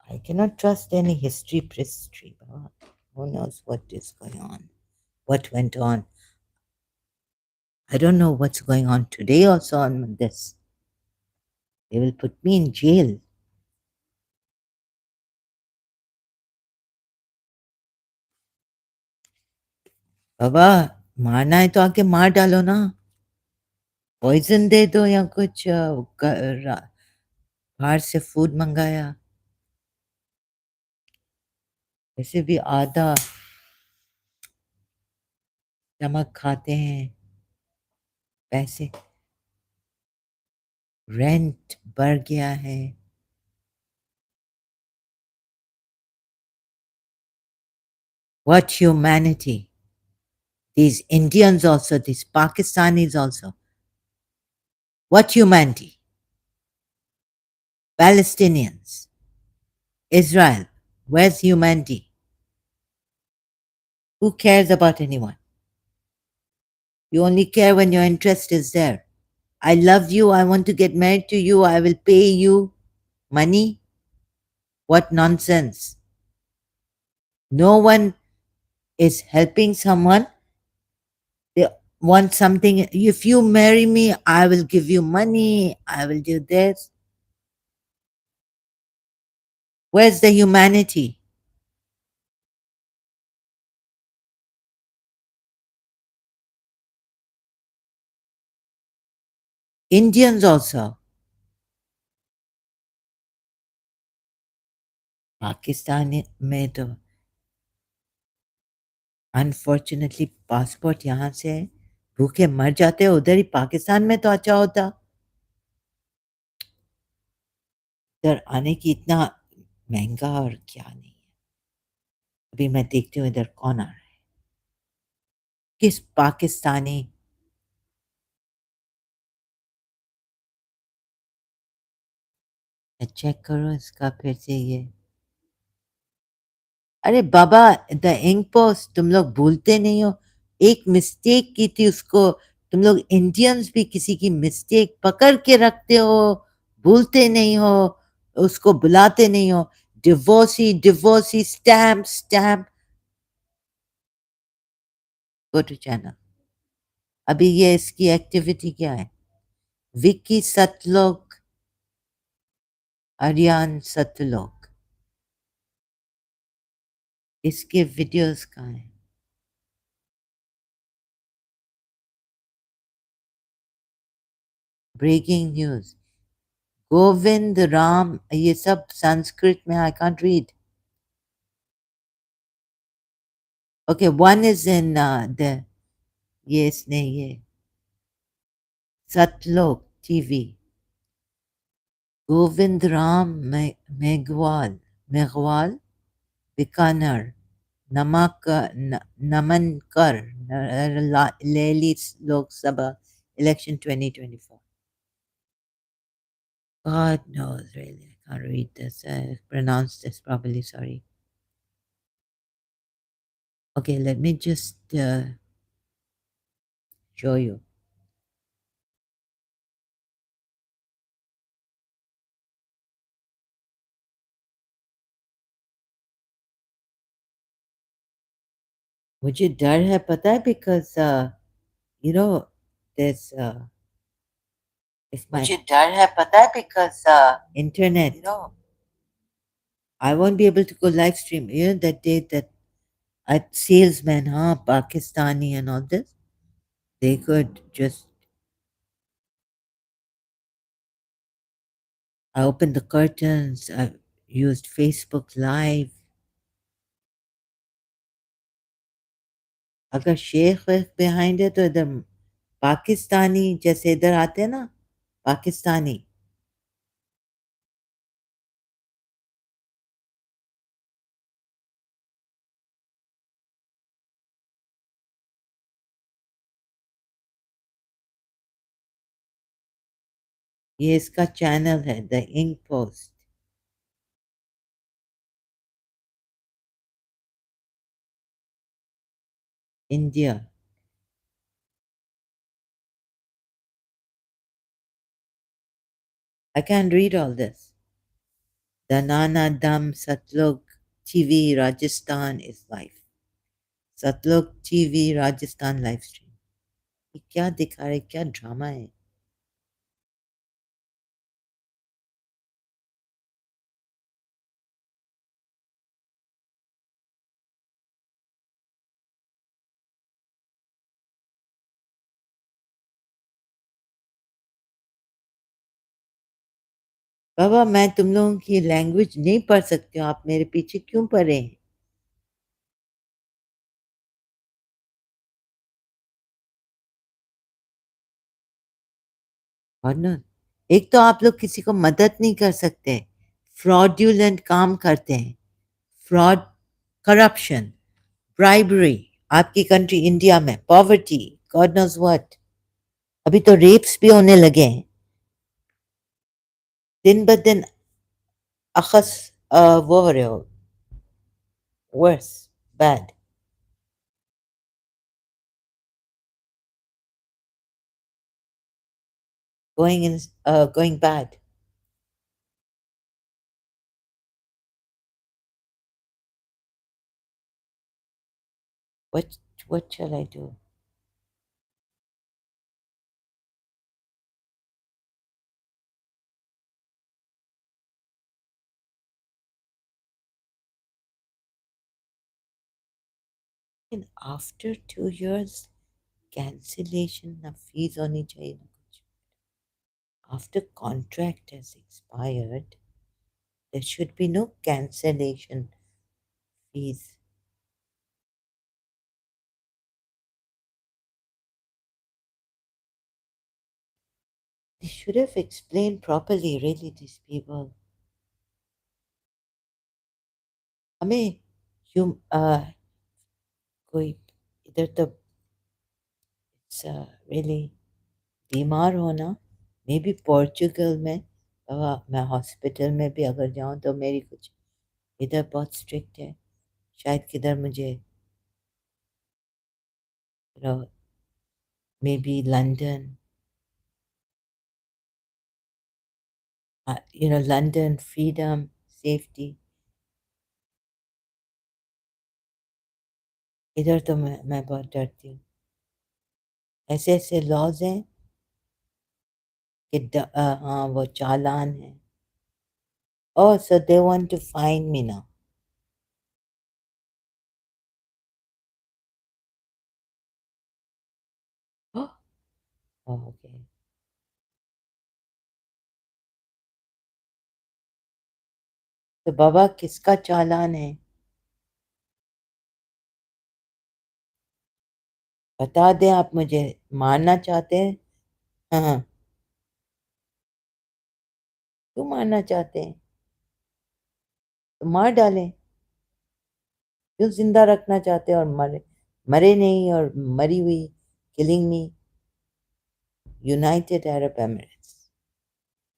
I cannot trust any history. Who knows what is going on? What went on? I don't know what's going on today also on this. They will put me in jail. बाबा, मारना है तो आके मार डालो ना, poison दे दो या कुछ बाहर से फूड मंगाया, वैसे भी आधा नमक खाते हैं, पैसे रेंट बढ़ गया है. What humanity? These Indians also, these Pakistanis also. What humanity? Palestinians, Israel, where's humanity? Who cares about anyone? You only care when your interest is there. I love you, I want to get married to you, I will pay you money. What nonsense. No one is helping someone. They want something. If you marry me, I will give you money, I will do this. Where's the humanity? Indians also. Pakistan में तो unfortunately passport यहाँ से है, भूखे मर जाते हैं, उधर ही पाकिस्तान में तो अच्छा होता, इधर आने की इतना महंगा और क्या नहीं है. अभी मैं देखती हूँ इधर कौन आ रहा है, किस पाकिस्तानी. चेक करो इसका फिर से ये. अरे बाबा, द इंक पोस्ट तुम लोग भूलते नहीं हो, एक मिस्टेक की थी उसको, तुम लोग इंडियंस भी किसी की मिस्टेक पकड़ के रखते हो, भूलते नहीं हो, उसको बुलाते नहीं हो. Divorcee divorcee stamp stamp. Go to channel. अभी ये इसकी एक्टिविटी क्या है? विक्की सतलोक, आर्यन सतलोक, इसके वीडियोस कहाँ हैं? ब्रेकिंग न्यूज गोविंद राम ये सब संस्कृत में I can't read okay one is in the ये इसने ये सतलोक टीवी गोविंद राम मेघवाल मेघवाल बीकानेर नमक नमनकर लेली Lok Sabha election 2024 God knows, really. I can't read this. Pronounce this properly. Sorry. Okay, let me just show you. मुझे डर है पता है because you know there's if my मुझे डर है पता है because internet you know I won't be able to go live stream. You know that day that salesmen, huh, Pakistani and all this, they could just I opened the curtains. I used Facebook Live. अगर शेख वेख behind है तो इधर पाकिस्तानी जैसे इधर आते हैं ना पाकिस्तानी ये इसका चैनल है the ink post India I can't read all this. The Nana Dam Satlok TV Rajasthan is live. Satlok TV Rajasthan live stream. ये क्या दिखा रहे क्या ड्रामा है बाबा मैं तुम लोगों की लैंग्वेज नहीं पढ़ सकती हूँ आप मेरे पीछे क्यों पड़े हैं और ना एक तो आप लोग किसी को मदद नहीं कर सकते फ्रॉड्यूलेंट काम करते हैं फ्रॉड करप्शन ब्राइबरी आपकी कंट्री इंडिया में पॉवर्टी गॉड नोज व्हाट अभी तो रेप्स भी होने लगे हैं दिन ब दिन अखस वो हो रहे हो worse bad going in going bad what what shall I do and after 2 years cancellation ना fees होनी चाहिए ना कुछ after contract has expired there should be no cancellation fees they should have explained properly really these people हमें Hume कोई इधर तो really बीमार होना मे बी पोर्चुगल में मैं हॉस्पिटल में भी अगर जाऊं तो मेरी कुछ इधर बहुत स्ट्रिक्ट है शायद किधर मुझे may be London London freedom safety इधर तो मैं बहुत डरती हूँ ऐसे ऐसे लॉज हैं कि हाँ वो चालान है oh so they want to find me now oh okay तो बाबा किसका चालान है? बता दें, आप मुझे मारना चाहते हैं? हाँ हाँ, क्यों मारना चाहते हैं? तो मार डालें। क्यों जिंदा रखना चाहते हैं और मरे मरे नहीं, और मरी हुई, किलिंग मी, यूनाइटेड अरब एमिरेट्स।